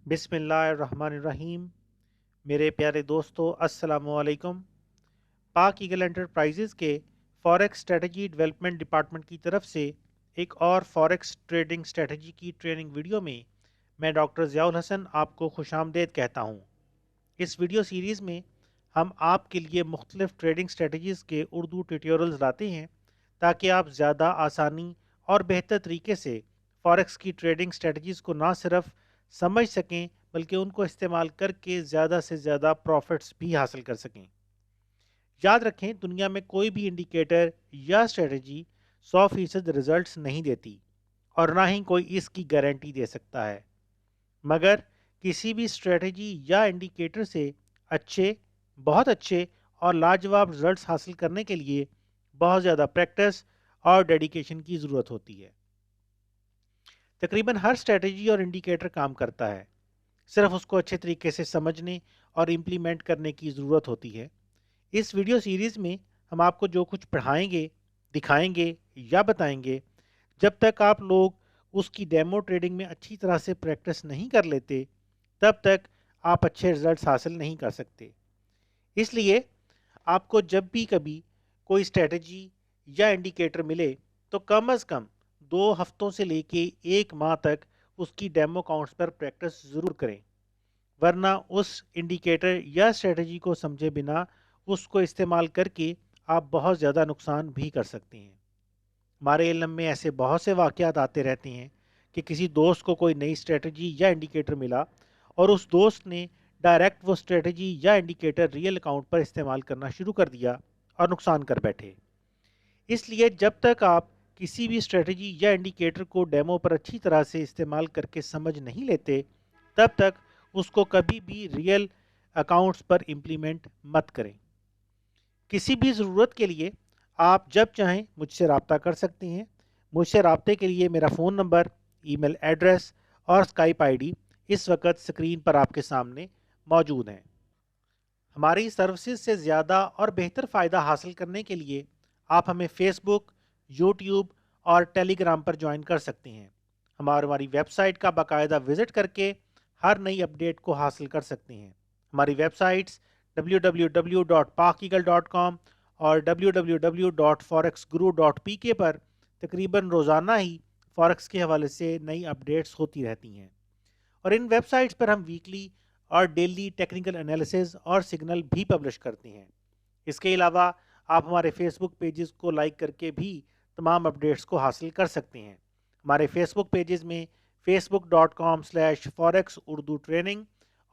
बिस्मिल्लाहिर्रहमानिर्रहीम। मेरे प्यारे दोस्तों, अस्सलामुअलैकुम। पाक ईगल एंटरप्राइजेज़ के फॉरेक्स स्ट्रेटजी डेवलपमेंट डिपार्टमेंट की तरफ से एक और फॉरेक्स ट्रेडिंग स्ट्रेटजी की ट्रेनिंग वीडियो में मैं डॉक्टर ज़ियाउल हसन आपको खुशामदीद कहता हूँ। इस वीडियो सीरीज़ में हम आपके लिए मुख्तलिफ ट्रेडिंग स्ट्रेटजीज़ के उर्दू ट्यूटोरियल्स लाते हैं ताकि आप ज़्यादा आसानी और बेहतर तरीके से फॉरेक्स की ट्रेडिंग स्ट्रेटजीज़ को ना सिर्फ समझ सकें बल्कि उनको इस्तेमाल करके ज़्यादा से ज़्यादा प्रॉफिट्स भी हासिल कर सकें। याद रखें, दुनिया में कोई भी इंडिकेटर या स्ट्रेटजी 100% रिजल्ट्स नहीं देती और ना ही कोई इसकी गारंटी दे सकता है, मगर किसी भी स्ट्रेटजी या इंडिकेटर से अच्छे, बहुत अच्छे और लाजवाब रिजल्ट्स हासिल करने के लिए बहुत ज़्यादा प्रैक्टिस और डेडिकेशन की ज़रूरत होती है। तकरीबन हर स्ट्रेटजी और इंडिकेटर काम करता है, सिर्फ उसको अच्छे तरीके से समझने और इम्प्लीमेंट करने की ज़रूरत होती है। इस वीडियो सीरीज़ में हम आपको जो कुछ पढ़ाएंगे, दिखाएंगे या बताएंगे, जब तक आप लोग उसकी डेमो ट्रेडिंग में अच्छी तरह से प्रैक्टिस नहीं कर लेते, तब तक आप अच्छे रिजल्ट्स हासिल नहीं कर सकते। इसलिए आपको जब भी कभी कोई स्ट्रेटजी या इंडिकेटर मिले तो कम अज़ कम 2 हफ्तों से लेके 1 माह तक उसकी डेमो काउंट्स पर प्रैक्टिस ज़रूर करें, वरना उस इंडिकेटर या स्ट्रेटजी को समझे बिना उसको इस्तेमाल करके आप बहुत ज़्यादा नुकसान भी कर सकते हैं। हमारे इल्म में ऐसे बहुत से वाक़यात आते रहते हैं कि किसी दोस्त को कोई नई स्ट्रेटजी या इंडिकेटर मिला और उस दोस्त ने डायरेक्ट वो स्ट्रेटजी या इंडिकेटर रियल अकाउंट पर इस्तेमाल करना शुरू कर दिया और नुकसान कर बैठे। इसलिए जब तक आप किसी भी स्ट्रेटजी या इंडिकेटर को डेमो पर अच्छी तरह से इस्तेमाल करके समझ नहीं लेते, तब तक उसको कभी भी रियल अकाउंट्स पर इम्प्लीमेंट मत करें। किसी भी ज़रूरत के लिए आप जब चाहें मुझसे रब्ता कर सकते हैं। मुझसे रब्ते के लिए मेरा फ़ोन नंबर, ईमेल एड्रेस और स्काइप आईडी इस वक्त स्क्रीन पर आपके सामने मौजूद हैं। हमारी सर्विसेज से ज़्यादा और बेहतर फ़ायदा हासिल करने के लिए आप हमें फ़ेसबुक, यूट्यूब और टेलीग्राम पर ज्वाइन कर सकते हैं। हमारी वेबसाइट का बाकायदा विज़िट करके हर नई अपडेट को हासिल कर सकते हैं। हमारी वेबसाइट्स www.pakeagle.com और www.forexguru.pk पर तकरीबन रोज़ाना ही फॉरेक्स के हवाले से नई अपडेट्स होती रहती हैं, और इन वेबसाइट्स पर हम वीकली और डेली टेक्निकल एनालिसिस और सिग्नल भी पब्लिश करते हैं। इसके अलावा आप हमारे फेसबुक पेजेस को लाइक करके भी तमाम अपडेट्स को हासिल कर सकते हैं। हमारे फेसबुक पेजेस में facebook.com/forex उर्दू ट्रेनिंग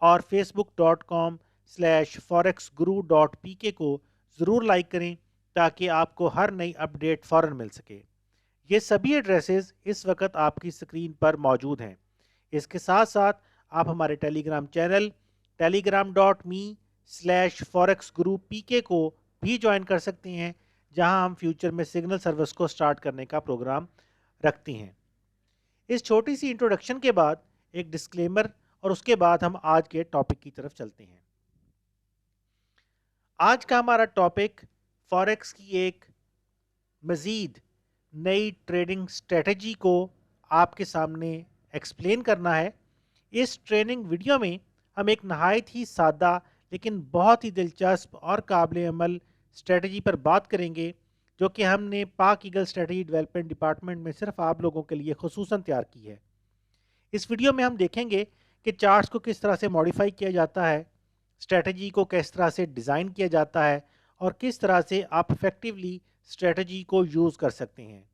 और facebook.com/forexguru.pk को ज़रूर लाइक करें ताकि आपको हर नई अपडेट फ़ौरन मिल सके। ये सभी एड्रेसेस इस वक्त आपकी स्क्रीन पर मौजूद हैं। इसके साथ साथ आप हमारे टेलीग्राम चैनल telegram.me/forex-guru-pk को भी ज्वाइन कर सकते हैं, जहां हम फ्यूचर में सिग्नल सर्विस को स्टार्ट करने का प्रोग्राम रखते हैं। इस छोटी सी इंट्रोडक्शन के बाद एक डिस्क्लेमर और उसके बाद हम आज के टॉपिक की तरफ चलते हैं। आज का हमारा टॉपिक फॉरेक्स की एक मज़ीद नई ट्रेडिंग स्ट्रेटजी को आपके सामने एक्सप्लेन करना है। इस ट्रेनिंग वीडियो में हम एक नहायत ही सादा लेकिन बहुत ही दिलचस्प और काबिल अमल स्ट्रेटजी पर बात करेंगे, जो कि हमने पाक ईगल स्ट्रेटजी डेवलपमेंट डिपार्टमेंट में सिर्फ आप लोगों के लिए खुसूसन तैयार की है। इस वीडियो में हम देखेंगे कि चार्ट्स को किस तरह से मॉडिफाई किया जाता है, स्ट्रेटजी को किस तरह से डिज़ाइन किया जाता है और किस तरह से आप इफ़ेक्टिवली स्ट्रेटजी को यूज़ कर सकते हैं।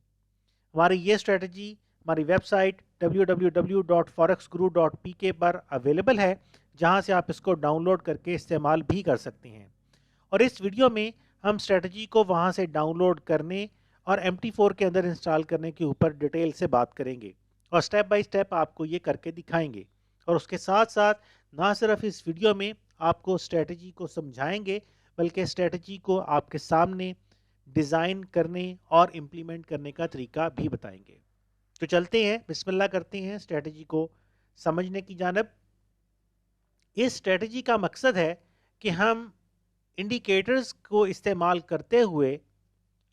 हमारी ये स्ट्रेटजी हमारी वेबसाइट www.forexguru.pk पर अवेलेबल है, जहां से आप इसको डाउनलोड करके इस्तेमाल भी कर सकते हैं। और इस वीडियो में हम स्ट्रेटजी को वहां से डाउनलोड करने और MT4 के अंदर इंस्टॉल करने के ऊपर डिटेल से बात करेंगे और स्टेप बाय स्टेप आपको ये करके दिखाएंगे। और उसके साथ साथ ना सिर्फ इस वीडियो में आपको स्ट्रेटजी को समझाएंगे, बल्कि स्ट्रेटजी को आपके सामने डिज़ाइन करने और इम्प्लीमेंट करने का तरीका भी बताएंगे। तो चलते हैं, बिस्मिल्लाह करते हैं स्ट्रेटजी को समझने की जानब। इस स्ट्रेटजी का मकसद है कि हम इंडिकेटर्स को इस्तेमाल करते हुए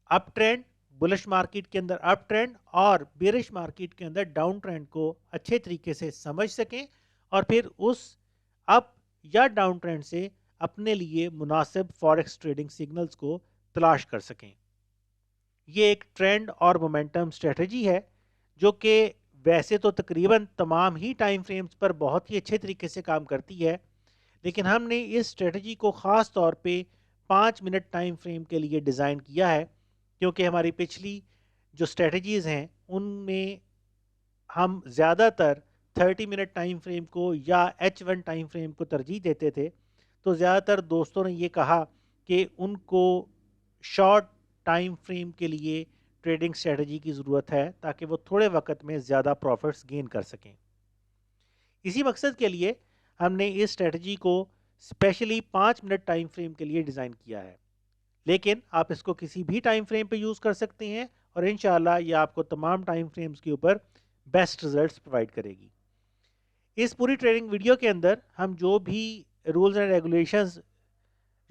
अप ट्रेंड, बुलिश मार्केट के अंदर अप ट्रेंड और बेरिश मार्केट के अंदर डाउन ट्रेंड को अच्छे तरीके से समझ सकें और फिर उस अप या डाउन ट्रेंड से अपने लिए मुनासिब फॉरेक्स ट्रेडिंग सिग्नल्स को तलाश कर सकें। ये एक ट्रेंड और मोमेंटम स्ट्रेटजी है जो कि वैसे तो तकरीबन तमाम ही टाइम फ्रेम्स पर बहुत ही अच्छे तरीके से काम करती है, लेकिन हमने इस स्ट्रेटजी को ख़ास तौर पे 5 मिनट टाइम फ्रेम के लिए डिज़ाइन किया है, क्योंकि हमारी पिछली जो स्ट्रेटजीज़ हैं उनमें हम ज़्यादातर 30 मिनट टाइम फ्रेम को या H1 टाइम फ्रेम को तरजीह देते थे। तो ज़्यादातर दोस्तों ने ये कहा कि उनको शॉर्ट टाइम फ्रेम के लिए ट्रेडिंग स्ट्रेटजी की ज़रूरत है ताकि वो थोड़े वक्त में ज़्यादा प्रॉफिट्स गेन कर सकें। इसी मकसद के लिए हमने इस स्ट्रेटजी को स्पेशली 5 मिनट टाइम फ्रेम के लिए डिज़ाइन किया है, लेकिन आप इसको किसी भी टाइम फ्रेम पे यूज़ कर सकते हैं और इंशाल्लाह ये आपको तमाम टाइम फ्रेम्स के ऊपर बेस्ट रिजल्ट्स प्रोवाइड करेगी। इस पूरी ट्रेनिंग वीडियो के अंदर हम जो भी रूल्स एंड रेगुलेशंस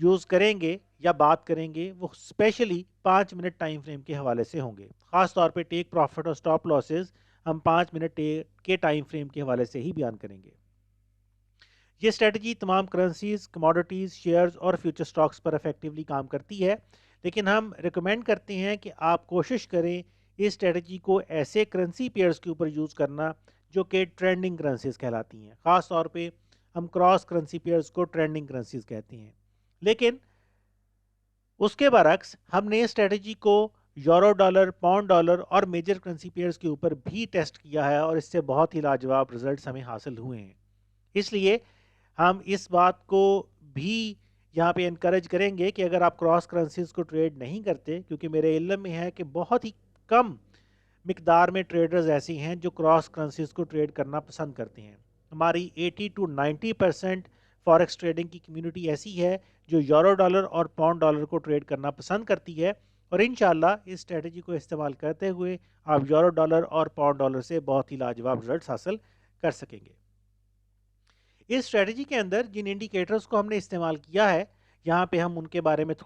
यूज़ करेंगे या बात करेंगे वो स्पेशली 5 मिनट टाइम फ्रेम के हवाले से होंगे। ख़ास तौर पे टेक प्रॉफिट और स्टॉप लॉसेस हम 5 मिनट के टाइम फ्रेम के हवाले से ही बयान करेंगे। ये स्ट्रेटजी तमाम करेंसीज, कमोडिटीज़, शेयर्स और फ्यूचर स्टॉक्स पर इफेक्टिवली काम करती है, लेकिन हम रिकमेंड करते हैं कि आप कोशिश करें इस स्ट्रेटजी को ऐसे करेंसी पेयर्स के ऊपर यूज़ करना जो कि ट्रेंडिंग करेंसीज कहलाती हैं। ख़ास तौर पे हम क्रॉस करेंसी पेयर्स को ट्रेंडिंग करेंसीज कहते हैं, लेकिन उसके बरक्स हमने इस स्ट्रेटजी को यूरो डॉलर, पाउंड डॉलर और मेजर करेंसी पेयर्स के ऊपर भी टेस्ट किया है और इससे बहुत ही लाजवाब रिजल्ट्स हमें हासिल हुए हैं। इसलिए हम इस बात को भी यहाँ पे इनकरेज करेंगे कि अगर आप क्रॉस करेंसीज को ट्रेड नहीं करते, क्योंकि मेरे इल्म में है कि बहुत ही कम मिकदार में ट्रेडर्स ऐसे हैं जो क्रॉस करेंसीज को ट्रेड करना पसंद करते हैं। हमारी 80 to 90% फॉरेक्स ट्रेडिंग की कम्युनिटी ऐसी है जो यूरो डॉलर और पाउंड डॉलर को ट्रेड करना पसंद करती है, और इंशाल्लाह इस स्ट्रेटजी को इस्तेमाल करते हुए आप यूरो डॉलर और पाउंड डॉलर से बहुत ही लाजवाब रिजल्ट्स हासिल कर सकेंगे। इस स्ट्रेटजी के अंदर जिन इंडिकेटर्स को हमने इस्तेमाल किया है, यहाँ पे हम उनके बारे में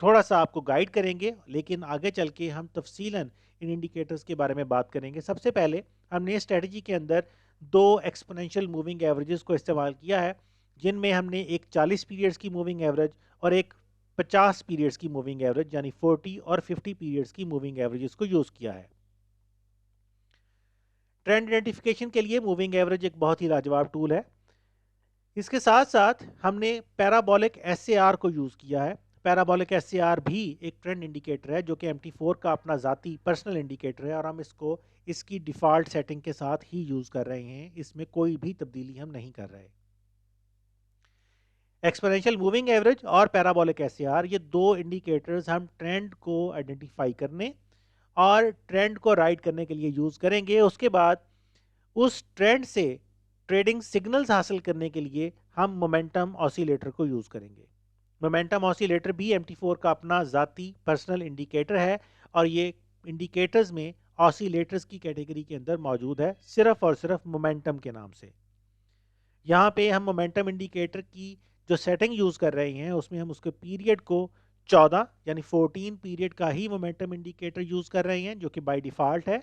थोड़ा सा आपको गाइड करेंगे, लेकिन आगे चल के हम तफसीलन इन इंडिकेटर्स के बारे में बात करेंगे। सबसे पहले हमने स्ट्रेटजी के अंदर दो एक्सपोनेंशियल मूविंग एवरेजेस को इस्तेमाल किया है, जिनमें हमने एक 40 पीरियड्स की मूविंग एवरेज और एक 50 पीरियड्स की मूविंग एवरेज यानी 40 और 50 पीरियड्स की मूविंग एवरेजेस को यूज़ किया है। ट्रेंड आइडेंटिफिकेशन के लिए मूविंग एवरेज एक बहुत ही लाजवाब टूल है। इसके साथ साथ हमने पैराबोलिक एसएआर को यूज़ किया है। पैराबोलिक एसएआर भी एक ट्रेंड इंडिकेटर है जो कि MT4 का अपना ज़ाती पर्सनल इंडिकेटर है और हम इसको इसकी डिफ़ॉल्ट सेटिंग के साथ ही यूज़ कर रहे हैं, इसमें कोई भी तब्दीली हम नहीं कर रहे। एक्सपोनेंशियल मूविंग एवरेज और पैराबोलिक एसएआर ये दो इंडिकेटर्स हम ट्रेंड को आइडेंटिफाई करने और ट्रेंड को राइड करने के लिए यूज़ करेंगे। उसके बाद उस ट्रेंड से ट्रेडिंग सिग्नल्स हासिल करने के लिए हम मोमेंटम ऑसिलेटर को यूज़ करेंगे। मोमेंटम ऑसिलेटर भी MT4 का अपना ज़ाती पर्सनल इंडिकेटर है और ये इंडिकेटर्स में ऑसिलेटर्स की कैटेगरी के अंदर मौजूद है, सिर्फ और सिर्फ मोमेंटम के नाम से। यहाँ पे हम मोमेंटम इंडिकेटर की जो सेटिंग यूज़ कर रहे हैं उसमें हम उसके पीरियड को 14 यानी 14 पीरियड का ही मोमेंटम इंडिकेटर यूज़ कर रहे हैं जो कि बाय डिफ़ॉल्ट है,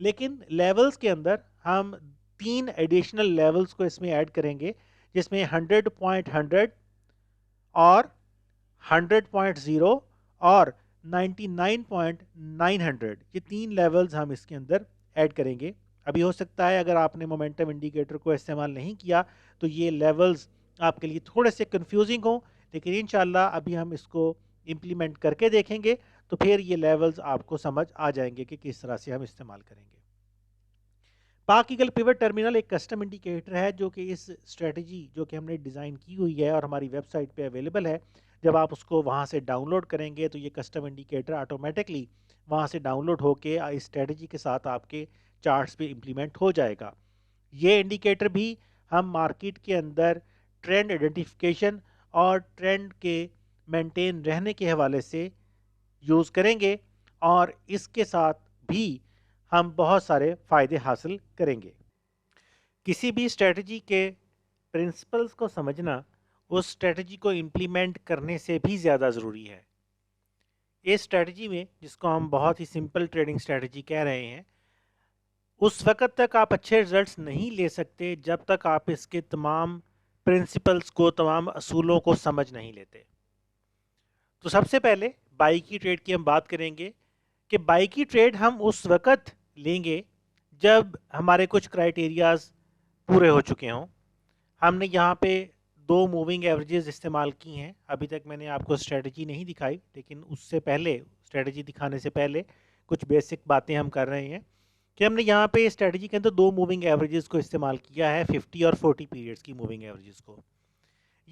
लेकिन लेवल्स के अंदर हम 3 एडिशनल लेवल्स को इसमें ऐड करेंगे, जिसमें 100.100 और 100.0 और 99.900 ये 3 लेवल्स हम इसके अंदर ऐड करेंगे। अभी हो सकता है अगर आपने मोमेंटम इंडिकेटर को इस्तेमाल नहीं किया तो ये लेवल्स आपके लिए थोड़े से कंफ्यूजिंग हो, लेकिन इंशाल्लाह अभी हम इसको इम्प्लीमेंट करके देखेंगे तो फिर ये लेवल्स आपको समझ आ जाएंगे कि किस तरह से हम इस्तेमाल करेंगे। पाक ईगल पिवट टर्मिनल एक कस्टम इंडिकेटर है जो कि इस स्ट्रेटजी जो कि हमने डिज़ाइन की हुई है और हमारी वेबसाइट पे अवेलेबल है। जब आप उसको वहाँ से डाउनलोड करेंगे तो ये कस्टम इंडिकेटर ऑटोमेटिकली वहाँ से डाउनलोड होके इस स्ट्रेटजी के साथ आपके चार्ट्स पे इम्प्लीमेंट हो जाएगा। ये इंडिकेटर भी हम मार्केट के अंदर ट्रेंड आइडेंटिफिकेशन और ट्रेंड के मेंटेन रहने के हवाले से यूज़ करेंगे और इसके साथ भी हम बहुत सारे फ़ायदे हासिल करेंगे। किसी भी स्ट्रेटजी के प्रिंसिपल्स को समझना उस स्ट्रेटजी को इम्प्लीमेंट करने से भी ज़्यादा ज़रूरी है। इस स्ट्रेटजी में जिसको हम बहुत ही सिंपल ट्रेडिंग स्ट्रेटजी कह रहे हैं, उस वक़्त तक आप अच्छे रिज़ल्ट्स नहीं ले सकते जब तक आप इसके तमाम प्रिंसिपल्स को, तमाम असूलों को समझ नहीं लेते। तो सबसे पहले बाई की ट्रेड की हम बात करेंगे कि बाई की ट्रेड हम उस वक़्त लेंगे जब हमारे कुछ क्राइटेरियाज़ पूरे हो चुके हों। हमने यहाँ पे 2 मूविंग एवरेजेस इस्तेमाल की हैं। अभी तक मैंने आपको स्ट्रेटजी नहीं दिखाई, लेकिन उससे पहले, स्ट्रेटजी दिखाने से पहले कुछ बेसिक बातें हम कर रहे हैं कि हमने यहाँ पे स्ट्रेटजी के अंदर 2 मूविंग एवरेजेस को इस्तेमाल किया है, 50 और 40 पीरियड्स की मूविंग एवरेजेस को।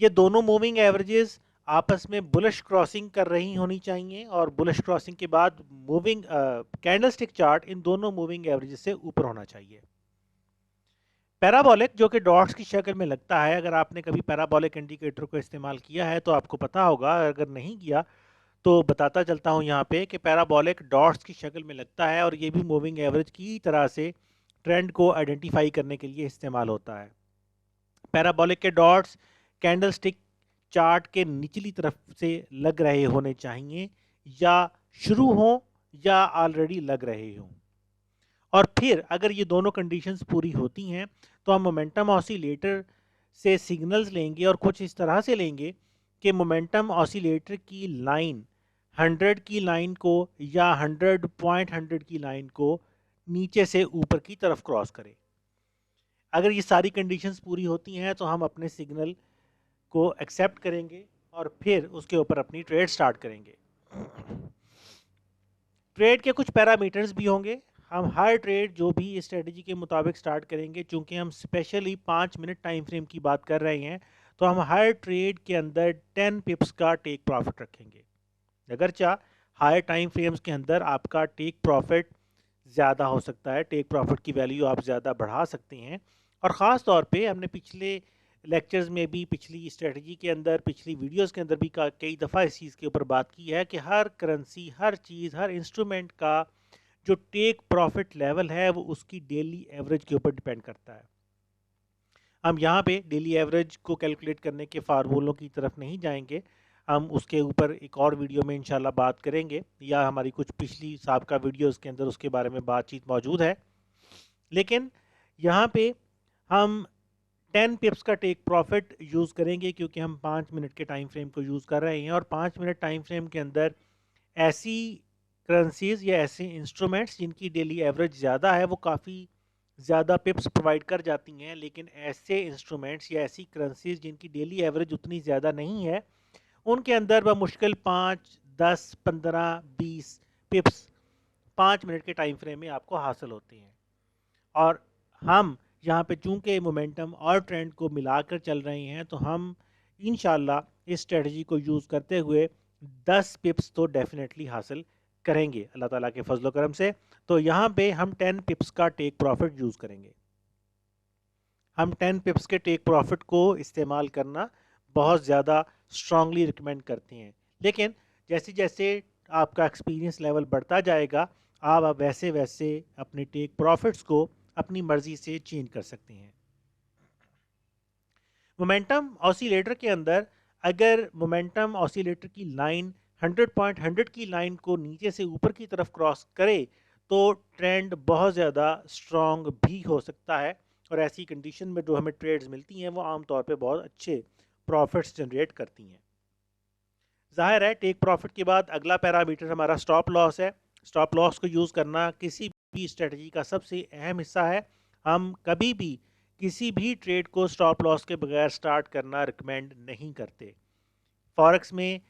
ये दोनों मूविंग एवरेजेस आपस में बुलिश क्रॉसिंग कर रही होनी चाहिए और बुलिश क्रॉसिंग के बाद मूविंग कैंडलस्टिक चार्ट इन दोनों मूविंग एवरेजेस से ऊपर होना चाहिए। पैराबोलिक जो कि डॉट्स की शक्ल में लगता है, अगर आपने कभी पैराबोलिक इंडिकेटर को इस्तेमाल किया है तो आपको पता होगा, अगर नहीं किया तो बताता चलता हूँ यहाँ पे कि पैराबोलिक डॉट्स की शक्ल में लगता है और ये भी मूविंग एवरेज की तरह से ट्रेंड को आइडेंटिफाई करने के लिए इस्तेमाल होता है। पैराबोलिक के डॉट्स कैंडलस्टिक चार्ट के निचली तरफ से लग रहे होने चाहिए, या शुरू हो या ऑलरेडी लग रहे हों। और फिर अगर ये दोनों कंडीशंस पूरी होती हैं तो हम मोमेंटम ऑसिलेटर से सिग्नल्स लेंगे और कुछ इस तरह से लेंगे कि मोमेंटम ऑसिलेटर की लाइन 100 की लाइन को या 100.100 की लाइन को नीचे से ऊपर की तरफ क्रॉस करे। अगर ये सारी कंडीशंस पूरी होती हैं तो हम अपने सिग्नल को एक्सेप्ट करेंगे और फिर उसके ऊपर अपनी ट्रेड स्टार्ट करेंगे। ट्रेड के कुछ पैरामीटर्स भी होंगे। हम हर ट्रेड जो भी स्ट्रेटजी के मुताबिक स्टार्ट करेंगे, चूंकि हम स्पेशली 5 मिनट टाइम फ्रेम की बात कर रहे हैं, तो हम हर ट्रेड के अंदर 10 पिप्स का टेक प्रॉफिट रखेंगे। अगर चाह हायर टाइम फ्रेम्स के अंदर आपका टेक प्रॉफिट ज़्यादा हो सकता है, टेक प्रॉफिट की वैल्यू आप ज़्यादा बढ़ा सकते हैं। और ख़ास तौर पे हमने पिछले लेक्चर्स में भी, पिछली स्ट्रेटजी के अंदर, पिछली वीडियोस के अंदर भी कई दफ़ा इस चीज़ के ऊपर बात की है कि हर करेंसी, हर चीज़, हर इंस्ट्रूमेंट का जो टेक प्रॉफिट लेवल है वो उसकी डेली एवरेज के ऊपर डिपेंड करता है। हम यहाँ पे डेली एवरेज को कैलकुलेट करने के फार्मूलों की तरफ नहीं जाएंगे, हम उसके ऊपर एक और वीडियो में इंशाल्लाह बात करेंगे, या हमारी कुछ पिछली साबका वीडियोस के अंदर उसके बारे में बातचीत मौजूद है। लेकिन यहाँ पे हम 10 पिप्स का टेक प्रॉफिट यूज़ करेंगे क्योंकि हम 5 मिनट के टाइम फ्रेम को यूज़ कर रहे हैं, और 5 मिनट टाइम फ्रेम के अंदर ऐसी करेंसीज या ऐसे इंस्ट्रूमेंट्स जिनकी डेली एवरेज ज़्यादा है वो काफ़ी ज़्यादा पिप्स प्रोवाइड कर जाती हैं, लेकिन ऐसे इंस्ट्रूमेंट्स या ऐसी करेंसीज जिनकी डेली एवरेज उतनी ज़्यादा नहीं है, उनके अंदर बमुश्किल 5, 10, 15, 20 पिप्स 5 मिनट के टाइम फ्रेम में आपको हासिल होते हैं। और हम यहाँ पे चूंकि मोमेंटम और ट्रेंड को मिलाकर चल रहे हैं, तो हम इंशाल्लाह इस स्ट्रेटजी को यूज़ करते हुए 10 पिप्स तो डेफिनेटली हासिल करेंगे अल्लाह ताला के फजल करम से। तो यहाँ पे हम 10 पिप्स का टेक प्रॉफिट यूज़ करेंगे। हम 10 पिप्स के टेक प्रॉफिट को इस्तेमाल करना बहुत ज़्यादा स्ट्रांगली रिकमेंड करते हैं, लेकिन जैसे जैसे आपका एक्सपीरियंस लेवल बढ़ता जाएगा, आप वैसे वैसे अपने टेक प्रॉफिट्स को अपनी मर्जी से चेंज कर सकते हैं। मोमेंटम ऑसिलेटर के अंदर अगर मोमेंटम ऑसिलेटर की लाइन 100.100 की लाइन को नीचे से ऊपर की तरफ क्रॉस करे तो ट्रेंड बहुत ज़्यादा स्ट्रॉन्ग भी हो सकता है, और ऐसी कंडीशन में जो हमें ट्रेड्स मिलती हैं वो आमतौर पे बहुत अच्छे प्रॉफिट्स जनरेट करती हैं। जाहिर है टेक प्रॉफिट के बाद अगला पैरामीटर हमारा स्टॉप लॉस है। स्टॉप लॉस को यूज़ करना किसी भी स्ट्रेटजी का सबसे अहम हिस्सा है। हम कभी भी किसी भी ट्रेड को स्टॉप लॉस के बगैर स्टार्ट करना रिकमेंड नहीं करते। फॉरेक्स में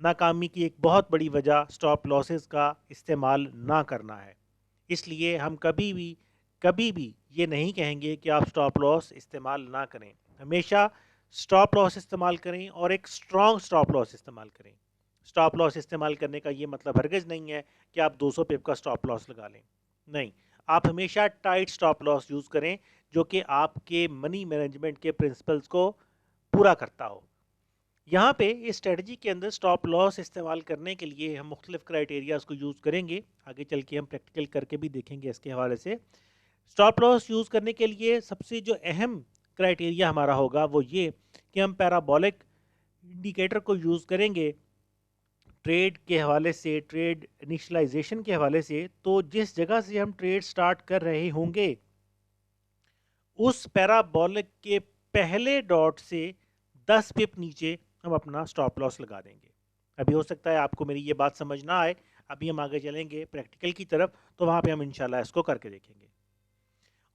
नाकामी की एक बहुत बड़ी वजह स्टॉप लॉसेस का इस्तेमाल ना करना है। इसलिए हम कभी भी ये नहीं कहेंगे कि आप स्टॉप लॉस इस्तेमाल ना करें। हमेशा स्टॉप लॉस इस्तेमाल करें और एक स्ट्रॉन्ग स्टॉप लॉस इस्तेमाल करें। स्टॉप लॉस इस्तेमाल करने का ये मतलब हरगिज़ नहीं है कि आप 200 पिप का स्टॉप लॉस लगा लें। नहीं, आप हमेशा टाइट स्टॉप लॉस यूज़ करें जो कि आपके मनी मैनेजमेंट के प्रिंसिपल्स को पूरा करता हो। यहाँ पे इस स्ट्रेटजी के अंदर स्टॉप लॉस इस्तेमाल करने के लिए हम मुख्तलिफ क्राइटेरियाज को यूज़ करेंगे। आगे चल के हम प्रैक्टिकल करके भी देखेंगे इसके हवाले से। स्टॉप लॉस यूज़ करने के लिए सबसे जो अहम क्राइटेरिया हमारा होगा वो ये कि हम पैराबोलिक इंडिकेटर को यूज़ करेंगे ट्रेड के हवाले से, ट्रेड इनिशियलाइजेशन के हवाले से, तो जिस जगह से हम ट्रेड स्टार्ट कर रहे होंगे उस पैराबोलिक के पहले डॉट से 10 पिप नीचे हम अपना स्टॉप लॉस लगा देंगे। अभी हो सकता है आपको मेरी ये बात समझ ना आए, अभी हम आगे चलेंगे प्रैक्टिकल की तरफ, तो वहाँ पे हम इंशाल्लाह इसको करके देखेंगे।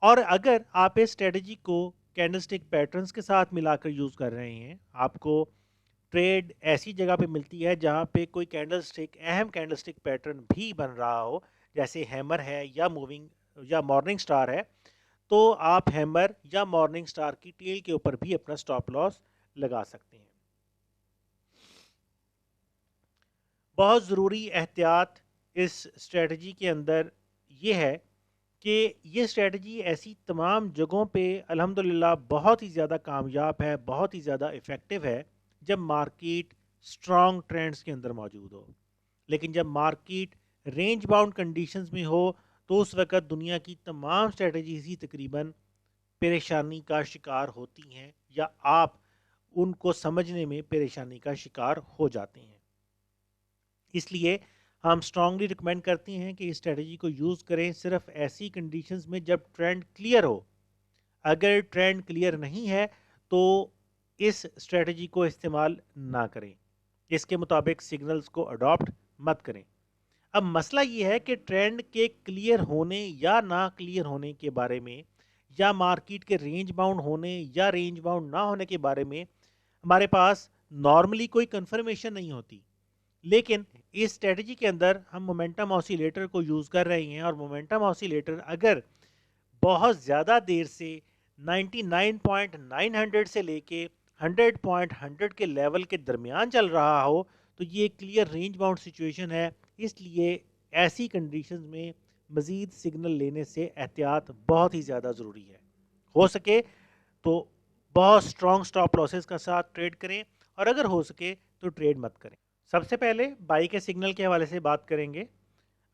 और अगर आप इस स्ट्रेटजी को कैंडलस्टिक पैटर्न्स के साथ मिलाकर यूज़ कर रहे हैं, आपको ट्रेड ऐसी जगह पे मिलती है जहाँ पे कोई कैंडलस्टिक, अहम कैंडलस्टिक पैटर्न भी बन रहा हो, जैसे हैमर है या मूविंग या मॉर्निंग स्टार है, तो आप हैमर या मॉर्निंग स्टार की टेल के ऊपर भी अपना स्टॉप लॉस लगा सकते हैं। बहुत ज़रूरी एहतियात इस स्ट्रेटजी के अंदर ये है कि ये स्ट्रेटजी ऐसी तमाम जगहों पे अल्हम्दुलिल्लाह बहुत ही ज़्यादा कामयाब है, बहुत ही ज़्यादा इफ़ेक्टिव है जब मार्केट स्ट्रॉन्ग ट्रेंड्स के अंदर मौजूद हो। लेकिन जब मार्केट रेंज बाउंड कंडीशंस में हो तो उस वक़्त दुनिया की तमाम स्ट्रेटजीज ही तकरीबन परेशानी का शिकार होती हैं, या आप उनको समझने में परेशानी का शिकार हो जाते हैं। इसलिए हम स्ट्रांगली रिकमेंड करते हैं कि इस स्ट्रेटजी को यूज़ करें सिर्फ ऐसी कंडीशंस में जब ट्रेंड क्लियर हो। अगर ट्रेंड क्लियर नहीं है तो इस स्ट्रेटजी को इस्तेमाल ना करें, इसके मुताबिक सिग्नल्स को अडॉप्ट मत करें। अब मसला ये है कि ट्रेंड के क्लियर होने या ना क्लियर होने के बारे में, या मार्केट के रेंज बाउंड होने या रेंज बाउंड ना होने के बारे में हमारे पास नॉर्मली कोई कंफर्मेशन नहीं होती। लेकिन इस स्ट्रेटजी के अंदर हम मोमेंटम ऑसिलेटर को यूज़ कर रहे हैं, और मोमेंटम ऑसिलेटर अगर बहुत ज़्यादा देर से 99.900 से लेके 100.100 के लेवल के दरमियान चल रहा हो तो ये क्लियर रेंज बाउंड सिचुएशन है। इसलिए ऐसी कंडीशंस में मज़ीद सिग्नल लेने से एहतियात बहुत ही ज़्यादा ज़रूरी है। हो सके तो बहुत स्ट्रॉन्ग स्टॉप लॉसेस का साथ ट्रेड करें, और अगर हो सके तो ट्रेड मत करें। सबसे पहले बाई के सिग्नल के हवाले से बात करेंगे।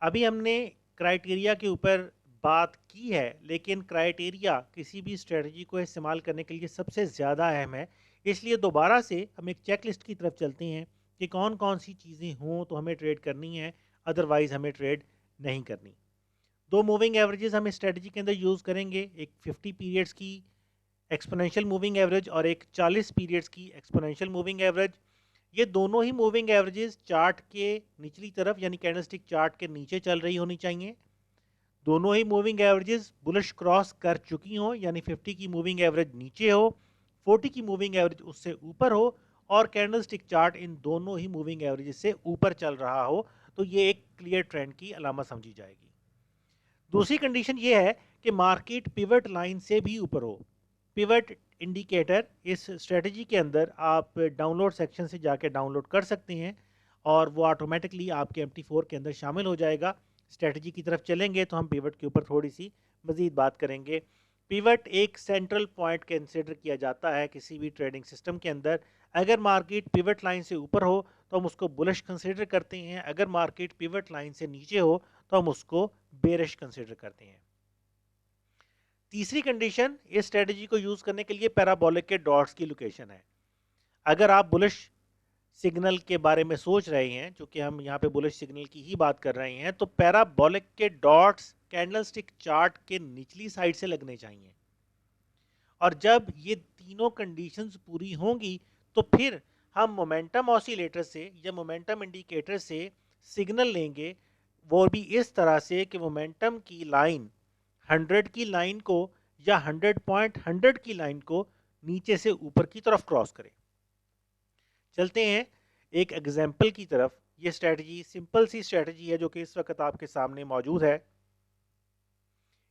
अभी हमने क्राइटेरिया के ऊपर बात की है, लेकिन क्राइटेरिया किसी भी स्ट्रेटजी को इस्तेमाल करने के लिए सबसे ज़्यादा अहम है। इसलिए दोबारा से हम एक चेक लिस्ट की तरफ चलते हैं कि कौन कौन सी चीज़ें हों तो हमें ट्रेड करनी है, अदरवाइज़ हमें ट्रेड नहीं करनी। दो मूविंग एवरेजेस हम इस स्ट्रेटजी के अंदर यूज़ करेंगे, एक 50 पीरियड्स की एक्सपोनेंशियल मूविंग एवरेज और एक 40 पीरियड्स की एक्सपोनेंशियल मूविंग एवरेज। ये दोनों ही मूविंग एवरेजेस चार्ट के निचली तरफ यानी कैंडलस्टिक चार्ट के नीचे चल रही होनी चाहिए। दोनों ही मूविंग एवरेजेस बुलिश क्रॉस कर चुकी हों, यानी 50 की मूविंग एवरेज नीचे हो, 40 की मूविंग एवरेज उससे ऊपर हो, और कैंडलस्टिक चार्ट इन दोनों ही मूविंग एवरेजेस से ऊपर चल रहा हो, तो ये एक क्लियर ट्रेंड की अलामत समझी जाएगी। दूसरी कंडीशन ये है कि मार्केट पिवट लाइन से भी ऊपर हो। पिवट इंडिकेटर इस स्ट्रेटजी के अंदर आप डाउनलोड सेक्शन से जाके डाउनलोड कर सकते हैं, और वो ऑटोमेटिकली आपके MT4 के अंदर शामिल हो जाएगा। स्ट्रेटजी की तरफ चलेंगे तो हम पिवट के ऊपर थोड़ी सी मज़ीद बात करेंगे। पिवट एक सेंट्रल पॉइंट कंसिडर किया जाता है किसी भी ट्रेडिंग सिस्टम के अंदर। अगर मार्केट पिवट लाइन से ऊपर हो तो हम उसको बुलिश कंसिडर करते हैं, अगर मार्केट पिवट लाइन से नीचे हो तो हम उसको बेरिश कंसिडर करते हैं। तीसरी कंडीशन इस स्ट्रेटजी को यूज करने के लिए पैराबोलिक के डॉट्स की लोकेशन है। अगर आप बुलिश सिग्नल के बारे में सोच रहे हैं, चूंकि हम यहाँ पे बुलिश सिग्नल की ही बात कर रहे हैं, तो पैराबोलिक के डॉट्स कैंडलस्टिक चार्ट के निचली साइड से लगने चाहिए। और जब ये तीनों कंडीशंस पूरी होंगी तो फिर हम मोमेंटम ऑसिलेटर से या मोमेंटम इंडिकेटर से सिग्नल लेंगे, वो भी इस तरह से कि मोमेंटम की लाइन 100 की लाइन को या 100.100 की लाइन को नीचे से ऊपर की तरफ क्रॉस करें। चलते हैं एक एग्जाम्पल की तरफ। ये स्ट्रेटजी सिंपल सी स्ट्रेटजी है जो कि इस वक्त आपके सामने मौजूद है।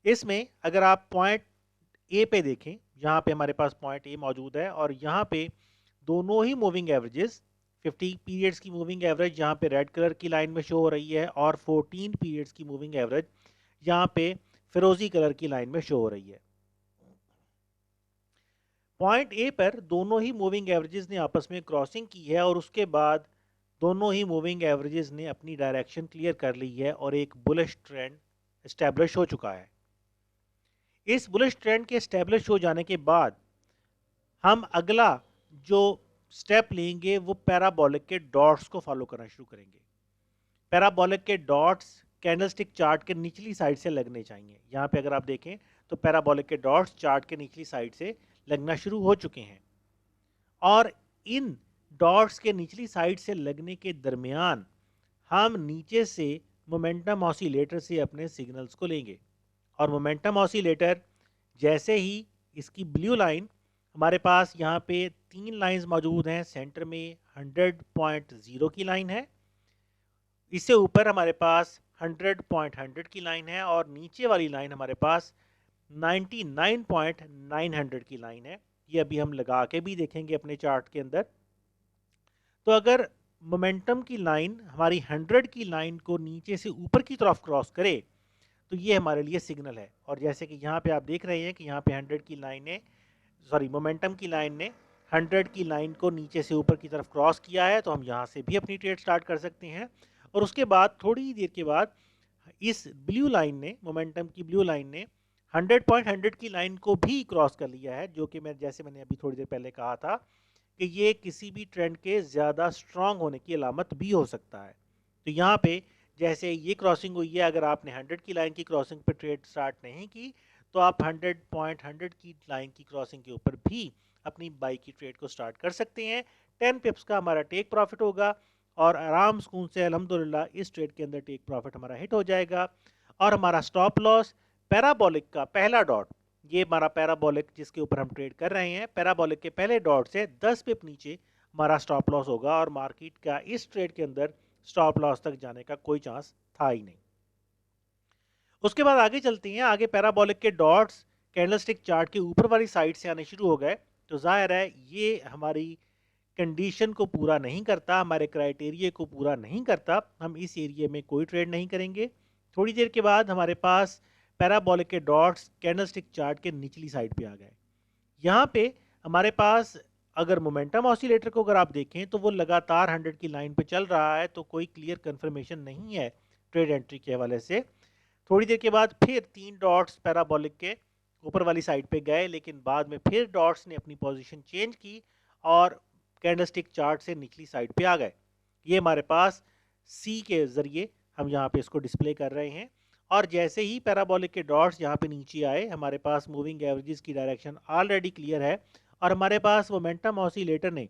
इसमें अगर आप पॉइंट ए पे देखें, यहाँ पे हमारे पास पॉइंट ए मौजूद है, और यहाँ पे दोनों ही मूविंग एवरेजेस 50 पीरियड्स की मूविंग एवरेज यहाँ पे रेड कलर की लाइन में शो हो रही है, और 14 पीरियड्स की मूविंग एवरेज यहाँ पे फिरोजी कलर की लाइन में शो हो रही है। पॉइंट ए पर दोनों ही मूविंग एवरेजेस ने आपस में क्रॉसिंग की है, और उसके बाद दोनों ही मूविंग एवरेजेस ने अपनी डायरेक्शन क्लियर कर ली है और एक बुलिश ट्रेंड एस्टेब्लिश हो चुका है। इस बुलिश ट्रेंड के एस्टेब्लिश हो जाने के बाद हम अगला जो स्टेप लेंगे वो पैराबोलिक के डॉट्स को फॉलो करना शुरू करेंगे। पैराबोलिक के डॉट्स कैंडलस्टिक चार्ट के निचली साइड से लगने चाहिए। यहाँ पे अगर आप देखें तो पैराबोलिक के डॉट्स चार्ट के निचली साइड से लगना शुरू हो चुके हैं और इन डॉट्स के निचली साइड से लगने के दरमियान हम नीचे से मोमेंटम ऑसिलेटर से अपने सिग्नल्स को लेंगे और मोमेंटम ऑसिलेटर जैसे ही इसकी ब्लू लाइन हमारे पास यहाँ पे 3 लाइंस मौजूद हैं, सेंटर में 100.0 की लाइन है, इससे ऊपर हमारे पास 100.100 की लाइन है और नीचे वाली लाइन हमारे पास 99.900 की लाइन है। ये अभी हम लगा के भी देखेंगे अपने चार्ट के अंदर। तो अगर मोमेंटम की लाइन हमारी 100 की लाइन को नीचे से ऊपर की तरफ क्रॉस करे तो ये हमारे लिए सिग्नल है। और जैसे कि यहाँ पे आप देख रहे हैं कि यहाँ पे 100 की लाइन ने मोमेंटम की लाइन ने 100 की लाइन को नीचे से ऊपर की तरफ क्रॉस किया है, तो हम यहाँ से भी अपनी ट्रेड स्टार्ट कर सकते हैं। और उसके बाद थोड़ी देर के बाद इस ब्लू लाइन ने, मोमेंटम की ब्लू लाइन ने 100.100 की लाइन को भी क्रॉस कर लिया है, जो कि जैसे मैंने अभी थोड़ी देर पहले कहा था कि ये किसी भी ट्रेंड के ज़्यादा स्ट्रांग होने की अलामत भी हो सकता है। तो यहाँ पे जैसे ये क्रॉसिंग हुई है, अगर आपने 100 की लाइन की क्रॉसिंग पे ट्रेड स्टार्ट नहीं की तो आप 100.100 की लाइन की क्रॉसिंग के ऊपर भी अपनी बाई की ट्रेड को स्टार्ट कर सकते हैं। 10 पिप्स का हमारा टेक प्रॉफिट होगा और आराम सुकून से अल्हम्दुलिल्लाह इस ट्रेड के अंदर टेक प्रॉफिट हमारा हिट हो जाएगा। और हमारा स्टॉप लॉस पैराबोलिक का पहला डॉट, ये हमारा पैराबोलिक जिसके ऊपर हम ट्रेड कर रहे हैं, पैराबोलिक के पहले डॉट से 10 पिप नीचे हमारा स्टॉप लॉस होगा और मार्केट का इस ट्रेड के अंदर स्टॉप लॉस तक जाने का कोई चांस था ही नहीं। उसके बाद आगे चलते हैं। आगे पैराबोलिक के डॉट्स कैंडलस्टिक चार्ट के ऊपर वाली साइड से आने शुरू हो गए, तो जाहिर है ये हमारी कंडीशन को पूरा नहीं करता, हमारे क्राइटेरिया को पूरा नहीं करता, हम इस एरिया में कोई ट्रेड नहीं करेंगे। थोड़ी देर के बाद हमारे पास पैराबोलिक के डॉट्स कैंडलस्टिक चार्ट के निचली साइड पे आ गए। यहाँ पे हमारे पास अगर मोमेंटम ऑसिलेटर को अगर आप देखें तो वो लगातार 100 की लाइन पे चल रहा है, तो कोई क्लियर कंफर्मेशन नहीं है ट्रेड एंट्री के हवाले से। थोड़ी देर के बाद फिर 3 डॉट्स पैराबोलिक के ऊपर वाली साइड पे गए, लेकिन बाद में फिर डॉट्स ने अपनी पोजीशन चेंज की और कैंडलस्टिक चार्ट से निचली साइड पे आ गए। ये हमारे पास सी के ज़रिए हम यहाँ पे इसको डिस्प्ले कर रहे हैं। और जैसे ही पैराबोलिक के डॉट्स यहाँ पे नीचे आए, हमारे पास मूविंग एवरेजेस की डायरेक्शन ऑलरेडी क्लियर है और हमारे पास मोमेंटम ऑसिलेटर ने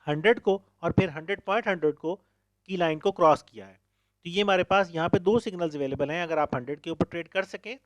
100 को और फिर 100.100 को की लाइन को क्रॉस किया है। तो ये हमारे पास यहाँ पे 2 सिग्नल्स अवेलेबल हैं अगर आप 100 के ऊपर ट्रेड कर सकें,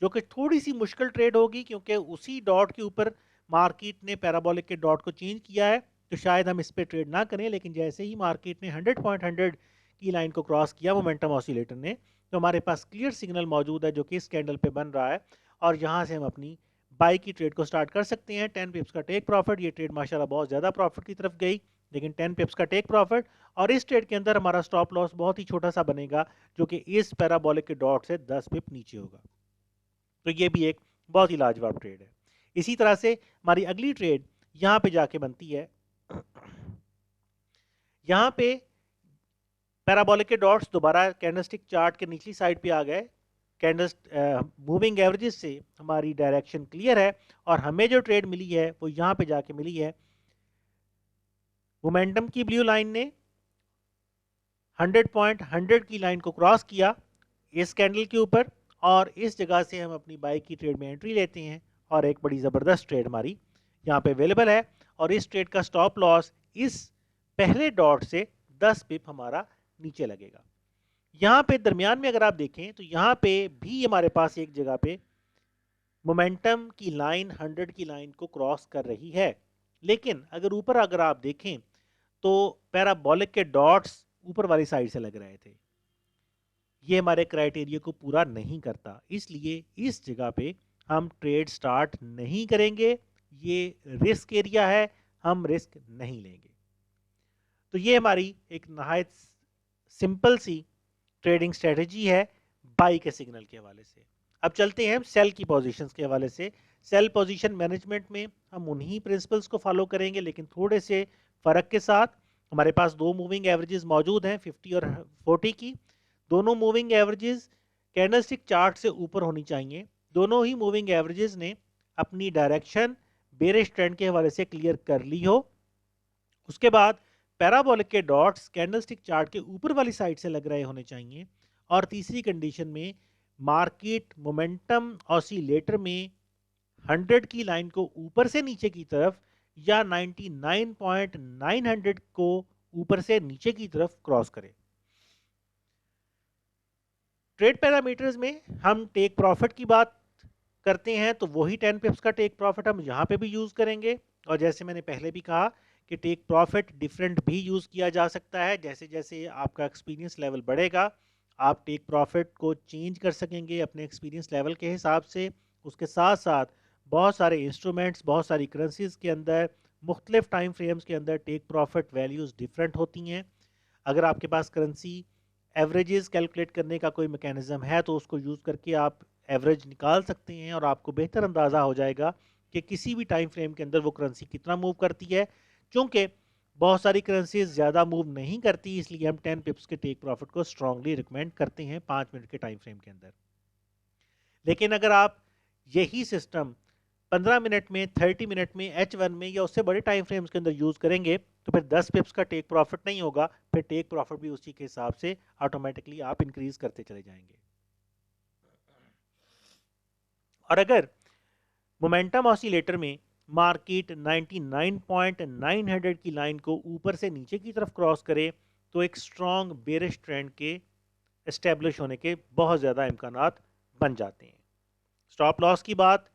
जो कि थोड़ी सी मुश्किल ट्रेड होगी क्योंकि उसी डॉट के ऊपर मार्केट ने पैराबोलिक के डॉट को चेंज किया है, तो शायद हम इस पर ट्रेड ना करें। लेकिन जैसे ही मार्केट ने 100.100 की लाइन को क्रॉस किया मोमेंटम ऑसिलेटर ने, तो हमारे पास क्लियर सिग्नल मौजूद है जो कि इस कैंडल पे बन रहा है और यहाँ से हम अपनी बाई की ट्रेड को स्टार्ट कर सकते हैं। 10 पिप्स का टेक प्रॉफिट, ये ट्रेड माशाल्लाह बहुत ज़्यादा प्रॉफिट की तरफ गई, लेकिन 10 पिप्स का टेक प्रॉफिट और इस ट्रेड के अंदर हमारा स्टॉप लॉस बहुत ही छोटा सा बनेगा जो कि इस पैराबोलिक के डॉट से 10 पिप नीचे होगा। तो ये भी एक बहुत ही लाजवाब ट्रेड है। इसी तरह से हमारी अगली ट्रेड यहाँ पे जाके बनती है। यहाँ पे पैराबोलिक के डॉट्स दोबारा कैंडलस्टिक चार्ट के निचली साइड पे आ गए। कैंडल मूविंग एवरेजेस से हमारी डायरेक्शन क्लियर है और हमें जो ट्रेड मिली है वो यहाँ पे जाके मिली है। मोमेंटम की ब्लू लाइन ने 100.100 की लाइन को क्रॉस किया इस कैंडल के ऊपर और इस जगह से हम अपनी बाई की ट्रेड में एंट्री लेते हैं और एक बड़ी ज़बरदस्त ट्रेड हमारी यहाँ पे अवेलेबल है। और इस ट्रेड का स्टॉप लॉस इस पहले डॉट से 10 पिप हमारा नीचे लगेगा। यहाँ पे दरमियान में अगर आप देखें तो यहाँ पे भी हमारे पास एक जगह पे मोमेंटम की लाइन 100 की लाइन को क्रॉस कर रही है, लेकिन अगर अगर आप देखें तो पैराबोलिक के डॉट्स ऊपर वाली साइड से लग रहे थे। ये हमारे क्राइटेरिया को पूरा नहीं करता, इसलिए इस जगह पे हम ट्रेड स्टार्ट नहीं करेंगे। ये रिस्क एरिया है, हम रिस्क नहीं लेंगे। तो ये हमारी एक नहायत सिंपल सी ट्रेडिंग स्ट्रेटजी है बाई के सिग्नल के हवाले से। अब चलते हैं हम सेल की पोजीशंस के हवाले से। सेल पोजीशन मैनेजमेंट में हम उन्हीं प्रिंसिपल्स को फॉलो करेंगे, लेकिन थोड़े से फ़र्क के साथ। हमारे पास 2 मूविंग एवरेजेस मौजूद हैं 50 और 40 की। दोनों मूविंग एवरेजेस कैंडलस्टिक चार्ट से ऊपर होनी चाहिए। दोनों ही मूविंग एवरेजेस ने अपनी डायरेक्शन बेरिश ट्रेंड के हवाले से क्लियर कर ली हो उसके बाद पैराबोलिक के डॉट्स कैंडलस्टिक चार्ट के ऊपर वाली साइड से लग रहे होने चाहिए। और तीसरी कंडीशन में मार्केट मोमेंटम ऑसिलेटर में 100 की लाइन को ऊपर से नीचे की तरफ या 99.900 को ऊपर से नीचे की तरफ क्रॉस करे। ट्रेड पैरामीटर्स में हम टेक प्रॉफिट की बात करते हैं तो वही 10 पिप्स का टेक प्रॉफिट हम यहाँ पे भी यूज करेंगे। और जैसे मैंने पहले भी कहा कि टेक प्रॉफिट डिफरेंट भी यूज किया जा सकता है। जैसे जैसे आपका एक्सपीरियंस लेवल बढ़ेगा आप टेक प्रॉफिट को चेंज कर सकेंगे अपने एक्सपीरियंस लेवल के हिसाब से। उसके साथ साथ बहुत सारे इंस्ट्रूमेंट्स, बहुत सारी करेंसीज के अंदर मुख्तलिफ टाइम फ्रेम्स के अंदर टेक प्रॉफिट वैल्यूज डिफरेंट होती हैं। अगर आपके पास करेंसी एवरेजेस कैलकुलेट करने का कोई मैकेनिज्म है तो उसको यूज़ करके आप एवरेज निकाल सकते हैं और आपको बेहतर अंदाज़ा हो जाएगा कि किसी भी टाइम फ्रेम के अंदर वो करेंसी कितना मूव करती है। क्योंकि बहुत सारी करेंसीज ज़्यादा मूव नहीं करती, इसलिए हम 10 पिप्स के टेक प्रॉफिट को स्ट्रांगली रिकमेंड करते हैं 5 मिनट के टाइम फ्रेम के अंदर। लेकिन अगर आप यही सिस्टम 15 मिनट में, 30 मिनट में, H1 में या उससे बड़े टाइम फ्रेम्स के अंदर यूज़ करेंगे तो फिर 10 पिप्स का टेक प्रॉफिट नहीं होगा, फिर टेक प्रॉफिट भी उसी के हिसाब से ऑटोमेटिकली आप इंक्रीज करते चले जाएंगे। और अगर मोमेंटम ऑसिलेटर में मार्केट 99.900 की लाइन को ऊपर से नीचे की तरफ क्रॉस करे तो एक स्ट्रॉन्ग बेरिश ट्रेंड के एस्टेब्लिश होने के बहुत ज़्यादा इम्कानात बन जाते हैं। स्टॉप लॉस की बात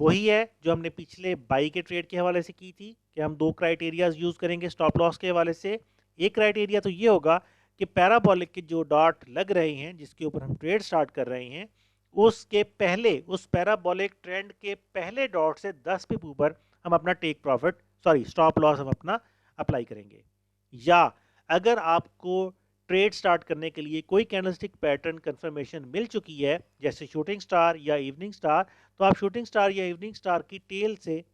वही है जो हमने पिछले बाई के ट्रेड के हवाले से की थी कि हम दो क्राइटेरियाज यूज़ करेंगे स्टॉप लॉस के हवाले से। एक क्राइटेरिया तो ये होगा कि पैराबोलिक के जो डॉट लग रहे हैं जिसके ऊपर हम ट्रेड स्टार्ट कर रहे हैं उसके पहले, उस पैराबोलिक ट्रेंड के पहले डॉट से 10 पिप ऊपर हम अपना टेक प्रॉफिट स्टॉप लॉस हम अपना अप्लाई करेंगे। या अगर आपको ट्रेड स्टार्ट करने के लिए कोई कैंडलस्टिक पैटर्न कंफर्मेशन मिल चुकी है जैसे शूटिंग स्टार या इवनिंग स्टार, तो आप शूटिंग स्टार या इवनिंग स्टार की टेल से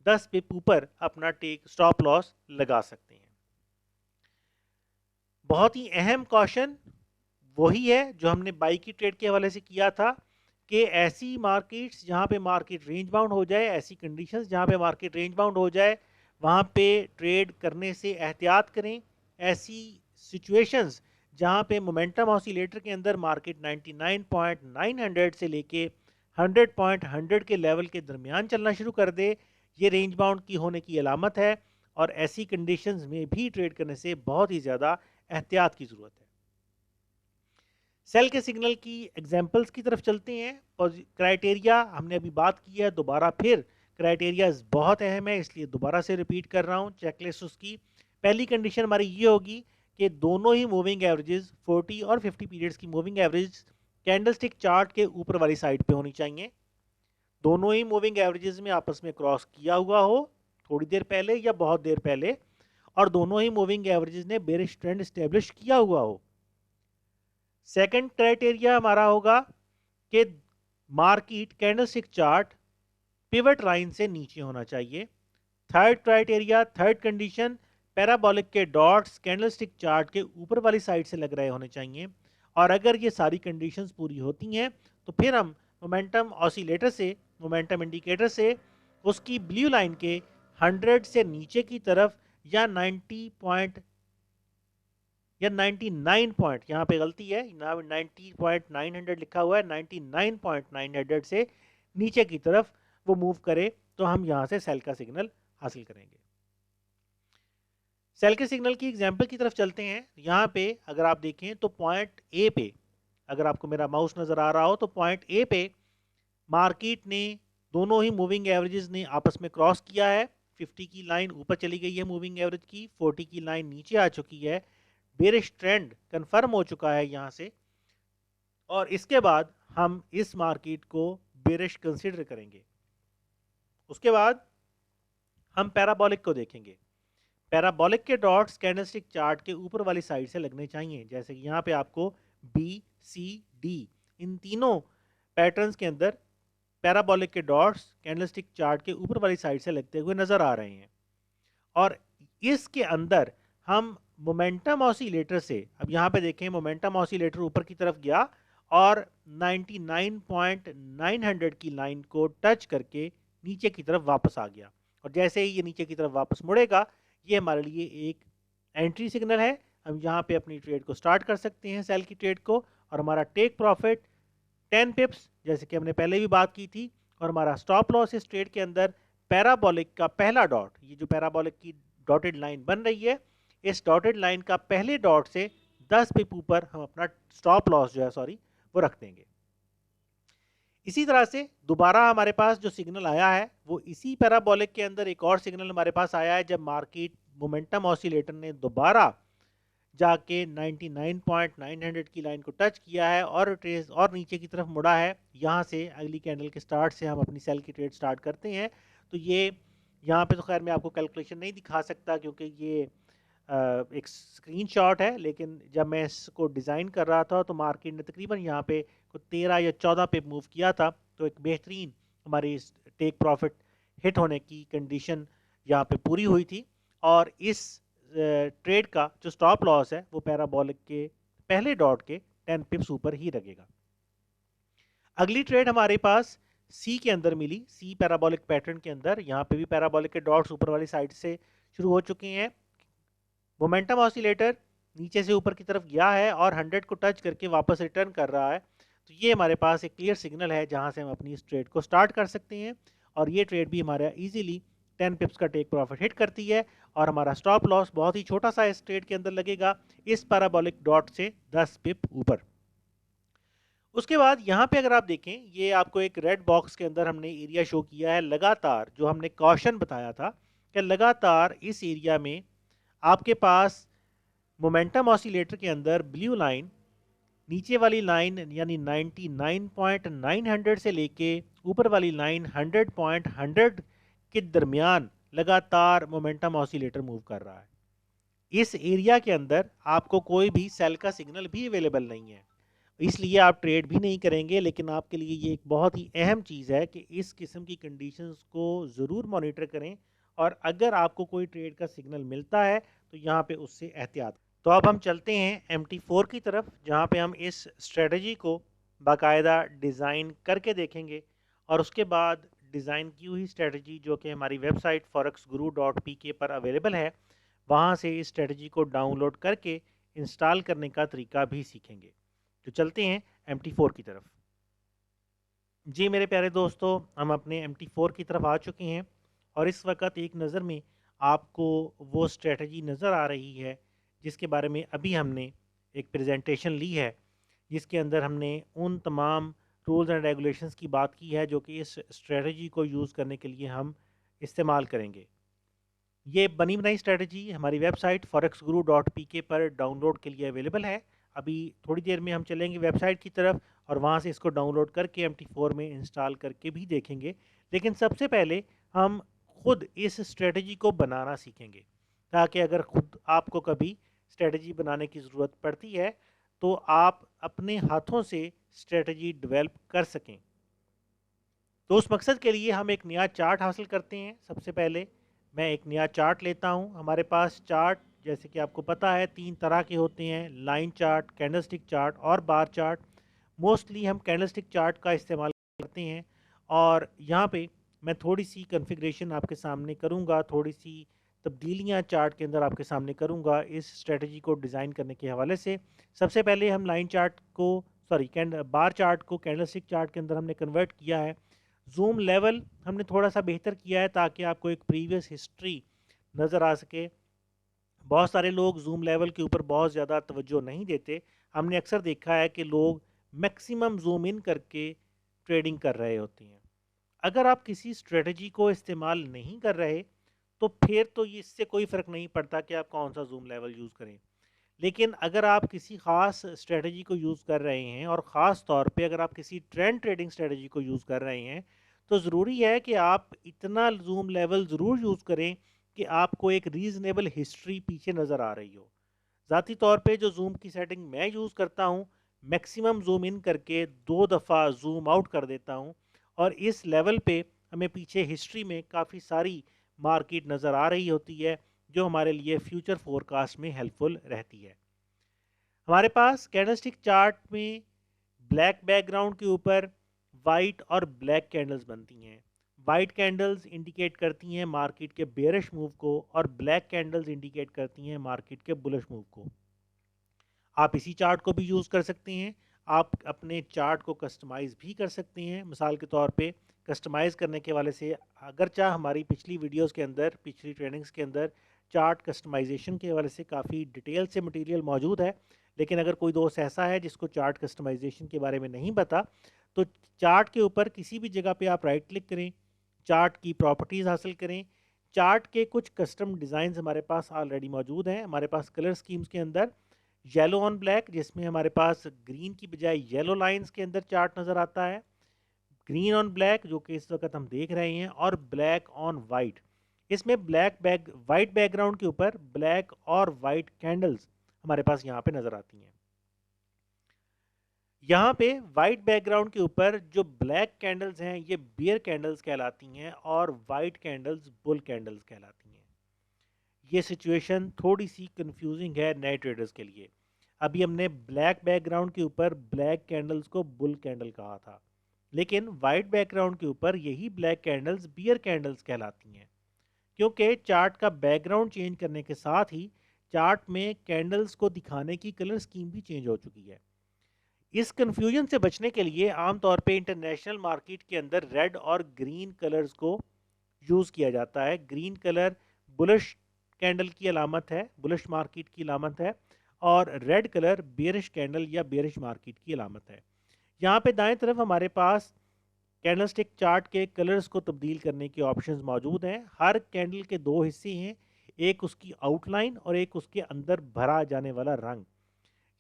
10 पिप ऊपर अपना टेक स्टॉप लॉस लगा सकते हैं। बहुत ही अहम कॉशन वही है जो हमने बाई की ट्रेड के हवाले से किया था कि ऐसी मार्केट्स जहां पे मार्केट रेंज बाउंड हो जाए, ऐसी कंडीशंस जहां पे मार्केट रेंज बाउंड हो जाए वहां पे ट्रेड करने से एहतियात करें। ऐसी सिचुएशंस जहां पे मोमेंटम ऑसिलेटर के अंदर मार्केट 99.900 से लेके 100.100 के लेवल के दरमियान चलना शुरू कर दे, ये रेंज बाउंड की होने की अलामत है। और ऐसी कंडीशंस में भी ट्रेड करने से बहुत ही ज़्यादा एहतियात की ज़रूरत है। सेल के सिग्नल की एग्जांपल्स की तरफ चलते हैं। क्राइटेरिया हमने अभी बात की है, दोबारा फिर क्राइटेरिया बहुत अहम है इसलिए दोबारा से रिपीट कर रहा हूँ चेकलिस्ट उसकी। पहली कंडीशन हमारी ये होगी कि दोनों ही मूविंग एवरेजेस 40 और 50 पीरियड्स की मूविंग एवरेज कैंडलस्टिक चार्ट के ऊपर वाली साइड पे होनी चाहिए। दोनों ही मूविंग एवरेजेस में आपस में क्रॉस किया हुआ हो थोड़ी देर पहले या बहुत देर पहले, और दोनों ही मूविंग एवरेजेस ने बेरिश ट्रेंड एस्टेब्लिश किया हुआ हो। सेकंड क्राइटेरिया हमारा होगा कि market candlestick chart pivot line से नीचे होना चाहिए। Third criteria, third condition, parabolic के डॉट्स कैंडलस्टिक चार्ट के ऊपर वाली साइड से लग रहे होने चाहिए। और अगर ये सारी कंडीशंस पूरी होती हैं तो फिर हम मोमेंटम ऑसिलेटर से, मोमेंटम इंडिकेटर से उसकी ब्लू लाइन के 100 से नीचे की तरफ या 90 पॉइंट या 99 पॉइंट, यहाँ पे गलती है, 90.900 लिखा हुआ है, 99.900 से नीचे की तरफ वो मूव करे तो हम यहाँ से सेल का सिग्नल हासिल करेंगे। सेल के सिग्नल की एग्जांपल की तरफ चलते हैं। यहाँ पे अगर आप देखें तो पॉइंट ए पे, अगर आपको मेरा माउस नजर आ रहा हो तो पॉइंट ए पे मार्केट ने, दोनों ही मूविंग एवरेजेस ने आपस में क्रॉस किया है। 50 की लाइन ऊपर चली गई है मूविंग एवरेज की, 40 की लाइन नीचे आ चुकी है, बेरिश ट्रेंड कंफर्म हो चुका है यहाँ से। और इसके बाद हम इस मार्केट को बेरिश कंसीडर करेंगे। उसके बाद हम पैराबोलिक को देखेंगे। पैराबोलिक के डॉट्स कैंडलस्टिक चार्ट के ऊपर वाली साइड से लगने चाहिए, जैसे कि यहाँ पे आपको बी, सी, डी, इन तीनों पैटर्न्स के अंदर पैराबोलिक के डॉट्स कैंडलस्टिक चार्ट के ऊपर वाली साइड से लगते हुए नजर आ रहे हैं। और इसके अंदर हम मोमेंटम ऑसिलेटर से, अब यहाँ पे देखें मोमेंटम ऑसिलेटर ऊपर की तरफ गया और 99.900 की लाइन को टच करके नीचे की तरफ वापस आ गया। और जैसे ही ये नीचे की तरफ वापस मुड़ेगा ये हमारे लिए एक एंट्री सिग्नल है। हम यहाँ पे अपनी ट्रेड को स्टार्ट कर सकते हैं, सेल की ट्रेड को, और हमारा टेक प्रॉफिट 10 पिप्स जैसे कि हमने पहले भी बात की थी, और हमारा स्टॉप लॉस इस ट्रेड के अंदर पैराबोलिक का पहला डॉट, ये जो पैराबोलिक की डॉटेड लाइन बन रही है, इस डॉटेड लाइन का पहले डॉट से 10 पिप ऊपर हम अपना स्टॉप लॉस जो है वो रख देंगे। इसी तरह से दोबारा हमारे पास जो सिग्नल आया है वो इसी पैराबोलिक के अंदर एक और सिग्नल हमारे पास आया है, जब मार्केट मोमेंटम ऑसिलेटर ने दोबारा जाके 99.900 की लाइन को टच किया है और ट्रेस और नीचे की तरफ मुड़ा है। यहाँ से अगली कैंडल के स्टार्ट से हम अपनी सेल की ट्रेड स्टार्ट करते हैं। तो ये यहाँ पे तो खैर मैं आपको कैलकुलेशन नहीं दिखा सकता क्योंकि ये एक स्क्रीनशॉट है, लेकिन जब मैं इसको डिज़ाइन कर रहा था तो मार्केट ने तकरीबन यहाँ पे को 13 या 14 पे मूव किया था, तो एक बेहतरीन हमारी टेक प्रॉफिट हिट होने की कंडीशन यहाँ पे पूरी हुई थी। और इस ट्रेड का जो स्टॉप लॉस है वो पैराबोलिक के पहले डॉट के 10 पिप्स ऊपर ही लगेगा। अगली ट्रेड हमारे पास सी के अंदर मिली, सी पैराबोलिक पैटर्न के अंदर। यहाँ पे भी पैराबोलिक के डॉट्स ऊपर वाली साइड से शुरू हो चुके हैं। मोमेंटम ऑसिलेटर नीचे से ऊपर की तरफ गया है और 100 को टच करके वापस रिटर्न कर रहा है। तो ये हमारे पास एक क्लियर सिग्नल है जहां से हम अपनी इस ट्रेड को स्टार्ट कर सकते हैं, और ये ट्रेड भी हमारा इजीली 10 पिप्स का टेक प्रॉफिट हिट करती है, और हमारा स्टॉप लॉस बहुत ही छोटा सा इस ट्रेड के अंदर लगेगा, इस पैराबोलिक डॉट से 10 पिप ऊपर। उसके बाद यहाँ पे अगर आप देखें, ये आपको एक रेड बॉक्स के अंदर हमने एरिया शो किया है। लगातार जो हमने कॉशन बताया था कि लगातार इस एरिया में आपके पास मोमेंटम ऑसिलेटर के अंदर ब्लू लाइन, नीचे वाली लाइन यानी 99.900 से लेके ऊपर वाली लाइन 100.100 के दरमियान लगातार मोमेंटम ऑसिलेटर मूव कर रहा है। इस एरिया के अंदर आपको कोई भी सेल का सिग्नल भी अवेलेबल नहीं है, इसलिए आप ट्रेड भी नहीं करेंगे। लेकिन आपके लिए ये एक बहुत ही अहम चीज़ है कि इस किस्म की कंडीशंस को ज़रूर मॉनिटर करें, और अगर आपको कोई ट्रेड का सिग्नल मिलता है तो यहाँ पे उससे एहतियात। तो अब हम चलते हैं MT4 की तरफ, जहाँ पे हम इस स्ट्रेटजी को बाकायदा डिज़ाइन करके देखेंगे, और उसके बाद डिज़ाइन की हुई स्ट्रेटजी जो कि हमारी वेबसाइट forexguru.pk पर अवेलेबल है, वहाँ से इस स्ट्रेटजी को डाउनलोड करके इंस्टॉल करने का तरीका भी सीखेंगे। तो चलते हैं MT4 की तरफ। जी मेरे प्यारे दोस्तों, हम अपने MT4 की तरफ आ चुके हैं, और इस वक्त एक नज़र में आपको वो स्ट्रेटजी नज़र आ रही है जिसके बारे में अभी हमने एक प्रेजेंटेशन ली है, जिसके अंदर हमने उन तमाम रूल्स एंड रेगुलेशंस की बात की है जो कि इस स्ट्रेटजी को यूज़ करने के लिए हम इस्तेमाल करेंगे। ये बनी बनाई स्ट्रेटजी हमारी वेबसाइट forexguru.pk पर डाउनलोड के लिए अवेलेबल है। अभी थोड़ी देर में हम चलेंगे वेबसाइट की तरफ और वहाँ से इसको डाउनलोड करके MT4 में इंस्टॉल करके भी देखेंगे। लेकिन सबसे पहले हम खुद इस स्ट्रेटजी को बनाना सीखेंगे, ताकि अगर खुद आपको कभी स्ट्रेटजी बनाने की ज़रूरत पड़ती है तो आप अपने हाथों से स्ट्रेटजी डेवलप कर सकें। तो उस मकसद के लिए हम एक नया चार्ट हासिल करते हैं। सबसे पहले मैं एक नया चार्ट लेता हूं। हमारे पास चार्ट जैसे कि आपको पता है 3 तरह के होते हैं, लाइन चार्ट, कैंडलस्टिक चार्ट और बार चार्ट। मोस्टली हम कैंडलस्टिक चार्ट का इस्तेमाल करते हैं, और यहाँ पे मैं थोड़ी सी कॉन्फ़िगरेशन आपके सामने करूँगा, थोड़ी सी तब्दीलियाँ चार्ट के अंदर आपके सामने करूँगा इस स्ट्रेटजी को डिज़ाइन करने के हवाले से। सबसे पहले हम लाइन चार्ट को बार चार्ट को कैंडलस्टिक चार्ट के अंदर हमने कन्वर्ट किया है। जूम लेवल हमने थोड़ा सा बेहतर किया है ताकि आपको एक प्रीवियस हिस्ट्री नज़र आ सके। बहुत सारे लोग जूम लेवल के ऊपर बहुत ज़्यादा तवज्जो नहीं देते। हमने अक्सर देखा है कि लोग मैक्सिमम जूम इन करके ट्रेडिंग कर रहे होते हैं। अगर आप किसी स्ट्रेटजी को इस्तेमाल नहीं कर रहे तो फिर तो ये इससे कोई फ़र्क नहीं पड़ता कि आप कौन सा जूम लेवल यूज़ करें। लेकिन अगर आप किसी ख़ास स्ट्रेटजी को यूज़ कर रहे हैं, और ख़ास तौर पे अगर आप किसी ट्रेंड ट्रेडिंग स्ट्रेटजी को यूज़ कर रहे हैं, तो ज़रूरी है कि आप इतना जूम लेवल ज़रूर यूज़ करें कि आपको एक रीज़नेबल हिस्ट्री पीछे नज़र आ रही हो। ज़ाती तौर पे जो जूम की सेटिंग मैं यूज़ करता हूँ, मैक्सिमम जूम इन करके 2 दफ़ा जूम आउट कर देता हूँ, और इस लेवल पे हमें पीछे हिस्ट्री में काफ़ी सारी मार्केट नज़र आ रही होती है, जो हमारे लिए फ्यूचर फोरकास्ट में हेल्पफुल रहती है। हमारे पास कैंडलस्टिक चार्ट में ब्लैक बैकग्राउंड के ऊपर वाइट और ब्लैक कैंडल्स बनती हैं। वाइट कैंडल्स इंडिकेट करती हैं मार्केट के बेयरिश मूव को और ब्लैक कैंडल्स इंडिकेट करती हैं मार्केट के बुलिश मूव को। आप इसी चार्ट को भी यूज़ कर सकते हैं। आप अपने चार्ट को कस्टमाइज़ भी कर सकते हैं। मिसाल के तौर पे कस्टमाइज़ करने के वाले से अगर चाह हमारी पिछली वीडियोस के अंदर, पिछली ट्रेनिंग्स के अंदर चार्ट कस्टमाइजेशन के हवाले से काफ़ी डिटेल से मटेरियल मौजूद है। लेकिन अगर कोई दोस्त ऐसा है जिसको चार्ट कस्टमाइजेशन के बारे में नहीं पता, तो चार्ट के ऊपर किसी भी जगह पे आप राइट क्लिक करें, चार्ट की प्रॉपर्टीज़ हासिल करें। चार्ट के कुछ कस्टम डिज़ाइंस हमारे पास ऑलरेडी मौजूद हैं। हमारे पास कलर स्कीम्स के अंदर येलो ऑन ब्लैक, जिसमें हमारे पास ग्रीन की बजाय येलो लाइंस के अंदर चार्ट नज़र आता है, ग्रीन ऑन ब्लैक जो कि इस वक्त हम देख रहे हैं, और ब्लैक ऑन वाइट। इसमें वाइट बैकग्राउंड के ऊपर ब्लैक और वाइट कैंडल्स हमारे पास यहाँ पे नज़र आती हैं। यहाँ पे वाइट बैकग्राउंड के ऊपर जो ब्लैक कैंडल्स हैं ये बियर कैंडल्स कहलाती हैं और वाइट कैंडल्स बुल कैंडल्स कहलाती हैं। ये सिचुएशन थोड़ी सी कंफ्यूजिंग है नए ट्रेडर्स के लिए। अभी हमने ब्लैक बैकग्राउंड के ऊपर ब्लैक कैंडल्स को बुल कैंडल कहा था, लेकिन वाइट बैकग्राउंड के ऊपर यही ब्लैक कैंडल्स बियर कैंडल्स कहलाती हैं, क्योंकि चार्ट का बैकग्राउंड चेंज करने के साथ ही चार्ट में कैंडल्स को दिखाने की कलर स्कीम भी चेंज हो चुकी है। इस कंफ्यूजन से बचने के लिए आमतौर पे इंटरनेशनल मार्केट के अंदर रेड और ग्रीन कलर्स को यूज़ किया जाता है। ग्रीन कलर बुलिश कैंडल की अलामत है, बुलिश मार्केट की अलामत है, और रेड कलर बेरिश कैंडल या बेरिश मार्केट की अलामत है। यहाँ पे दाएं तरफ हमारे पास कैंडलस्टिक चार्ट के कलर्स को तब्दील करने के ऑप्शंस मौजूद हैं। हर कैंडल के दो हिस्से हैं, एक उसकी आउटलाइन और एक उसके अंदर भरा जाने वाला रंग।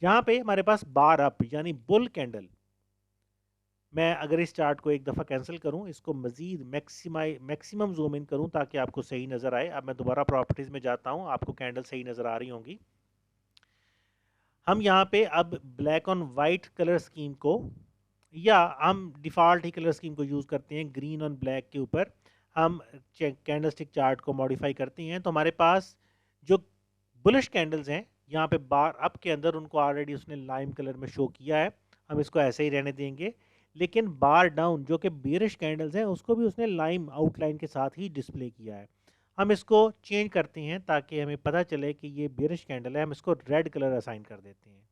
यहाँ पे हमारे पास बार अप यानी बुल कैंडल। मैं अगर इस चार्ट को एक दफ़ा कैंसिल करूं, इसको मज़ीद मैक्सिमम जूम इन करूं ताकि आपको सही नज़र आए। अब मैं दोबारा प्रॉपर्टीज़ में जाता हूं, आपको कैंडल सही नज़र आ रही होंगी। हम यहाँ पे अब black on white colour scheme को, या हम डिफ़ॉल्ट ही कलर स्कीम को यूज़ करते हैं, ग्रीन ऑन ब्लैक के ऊपर हम कैंडलस्टिक चार्ट को मॉडिफाई करते हैं। तो हमारे पास जो बुलिश कैंडल्स हैं यहाँ पे बार अप के अंदर, उनको ऑलरेडी उसने लाइम कलर में शो किया है, हम इसको ऐसे ही रहने देंगे। लेकिन बार डाउन जो कि बेरिश कैंडल्स हैं उसको भी उसने लाइम आउटलाइन के साथ ही डिस्प्ले किया है। हम इसको चेंज करते हैं ताकि हमें पता चले कि ये बेरिश कैंडल है, हम इसको रेड कलर असाइन कर देते हैं।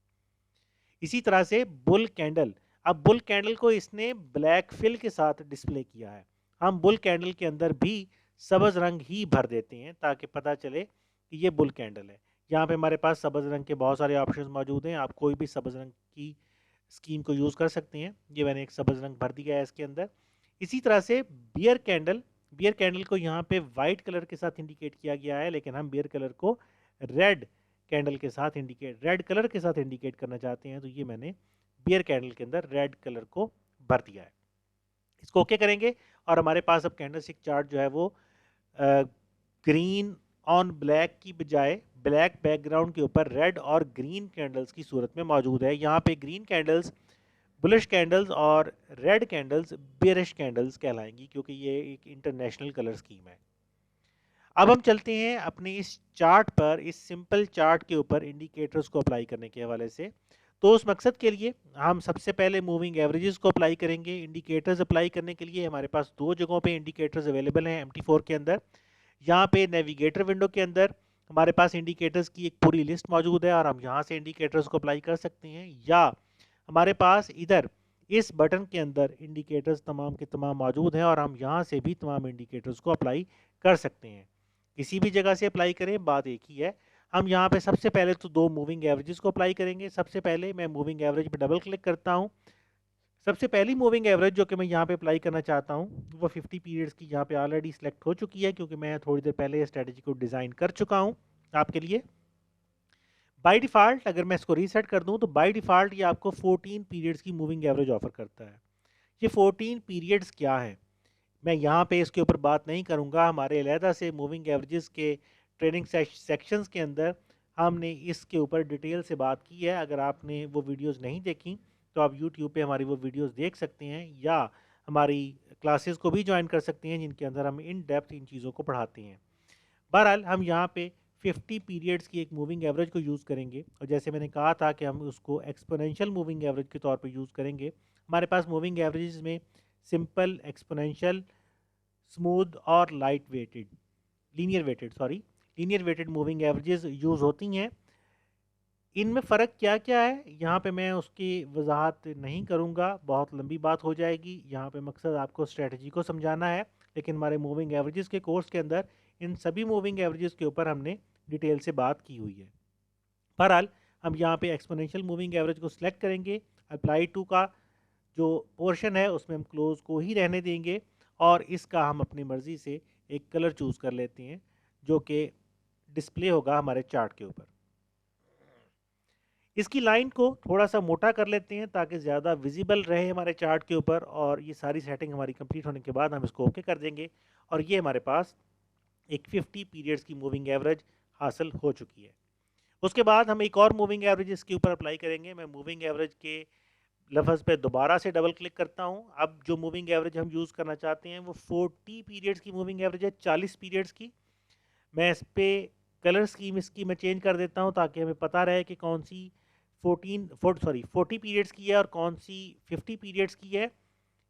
इसी तरह से बुल कैंडल, अब बुल कैंडल को इसने ब्लैक फिल के साथ डिस्प्ले किया है। हम बुल कैंडल के अंदर भी सब्ज रंग ही भर देते हैं ताकि पता चले कि ये बुल कैंडल है। यहाँ पे हमारे पास सब्ज रंग के बहुत सारे ऑप्शंस मौजूद हैं, आप कोई भी सब्ज रंग की स्कीम को यूज़ कर सकते हैं। ये मैंने एक सब्ज रंग भर दिया है इसके अंदर। इसी तरह से बियर कैंडल को यहाँ पे वाइट कलर के साथ इंडिकेट किया गया है, लेकिन हम बियर कलर को रेड रेड कलर के साथ इंडिकेट करना चाहते हैं, तो ये मैंने बियर कैंडल के अंदर रेड कलर को भर दिया है। इसको ओके करेंगे और हमारे पास अब कैंडलस्टिक चार्ट जो है वो ग्रीन ऑन ब्लैक की बजाय ब्लैक बैकग्राउंड के ऊपर रेड और ग्रीन कैंडल्स की सूरत में मौजूद है। यहाँ पे ग्रीन कैंडल्स बुलिश कैंडल्स और रेड कैंडल्स बेरिश कैंडल्स कहलाएंगी, क्योंकि ये एक इंटरनेशनल कलर स्कीम है। अब हम चलते हैं अपने इस चार्ट पर, इस सिंपल चार्ट के ऊपर इंडिकेटर्स को अप्लाई करने के हवाले से। तो उस मकसद के लिए हम सबसे पहले मूविंग एवरेजेस को अप्लाई करेंगे। इंडिकेटर्स अप्लाई करने के लिए हमारे पास दो जगहों पे इंडिकेटर्स अवेलेबल हैं MT4 के अंदर। यहाँ पे नेविगेटर विंडो के अंदर हमारे पास इंडिकेटर्स की एक पूरी लिस्ट मौजूद है और हम यहाँ से इंडिकेटर्स को अप्लाई कर सकते हैं, या हमारे पास इधर इस बटन के अंदर इंडिकेटर्स तमाम के तमाम मौजूद हैं और हम यहाँ से भी तमाम इंडिकेटर्स को अप्लाई कर सकते हैं। किसी भी जगह से अप्लाई करें, बात एक ही है। हम यहाँ पे सबसे पहले तो दो मूविंग एवरेजेस को अप्लाई करेंगे। सबसे पहले मैं मूविंग एवरेज पे डबल क्लिक करता हूँ। सबसे पहली मूविंग एवरेज जो कि मैं यहाँ पे अप्लाई करना चाहता हूँ वो 50 पीरियड्स की यहाँ पे ऑलरेडी सिलेक्ट हो चुकी है, क्योंकि मैं थोड़ी देर पहले स्ट्रेटजी को डिज़ाइन कर चुका हूँ आपके लिए। बाय डिफ़ॉल्ट अगर मैं इसको रीसेट कर दूँ तो बाय डिफ़ॉल्ट ये आपको 14 पीरियड्स की मूविंग एवरेज ऑफर करता है। ये 14 पीरियड्स क्या है, मैं यहाँ पे इसके ऊपर बात नहीं करूँगा। हमारे अलहदा से मूविंग एवरेजेस के ट्रेनिंग सेक्शंस के अंदर हमने इसके ऊपर डिटेल से बात की है। अगर आपने वो वीडियोस नहीं देखी तो आप YouTube पे हमारी वो वीडियोस देख सकते हैं, या हमारी क्लासेस को भी ज्वाइन कर सकते हैं जिनके अंदर हम इन डेप्थ इन चीज़ों को पढ़ाते हैं। बहरहाल हम यहाँ पे 50 पीरियड्स की एक मूविंग एवरेज को यूज़ करेंगे, और जैसे मैंने कहा था कि हम उसको एक्सपोनेंशियल मूविंग एवरेज के तौर पे यूज़ करेंगे। हमारे पास मूविंग एवरेज में सिंपल, एक्सपोनेंशियल स्मूथ और light weighted linear weighted moving averages use होती हैं। इनमें फ़र्क क्या-क्या है, यहाँ पे मैं उसकी वज़ाहत नहीं करूँगा, बहुत लंबी बात हो जाएगी। यहाँ पे मकसद आपको स्ट्रैटेजी को समझाना है, लेकिन हमारे मूविंग एवरेजेस के कोर्स के अंदर इन सभी मूविंग एवरेजेस के ऊपर हमने डिटेल से बात की हुई है। बहरहाल हम यहाँ पे एक्सपोनेंशियल मूविंग एवरेज को सिलेक्ट करेंगे। अप्लाई टू का जो पोर्शन है उसमें हम क्लोज को ही रहने देंगे और इसका हम अपनी मर्ज़ी से एक कलर चूज़ कर लेते हैं जो कि डिस्प्ले होगा हमारे चार्ट के ऊपर। इसकी लाइन को थोड़ा सा मोटा कर लेते हैं ताकि ज़्यादा विजिबल रहे हमारे चार्ट के ऊपर, और ये सारी सेटिंग हमारी कंप्लीट होने के बाद हम इसको ओके कर देंगे और ये हमारे पास एक 50 पीरियड्स की मूविंग एवरेज हासिल हो चुकी है। उसके बाद हम एक और मूविंग एवरेज इसके ऊपर अप्लाई करेंगे। मैं मूविंग एवरेज के लफ्ज़ पे दोबारा से डबल क्लिक करता हूँ। अब जो मूविंग एवरेज हम यूज़ करना चाहते हैं वो 40 पीरियड्स की मूविंग एवरेज है, 40 पीरियड्स की। मैं इस पे कलर स्कीम इसकी मैं चेंज कर देता हूँ ताकि हमें पता रहे कि कौन सी 40 पीरियड्स की है और कौन सी 50 पीरियड्स की है।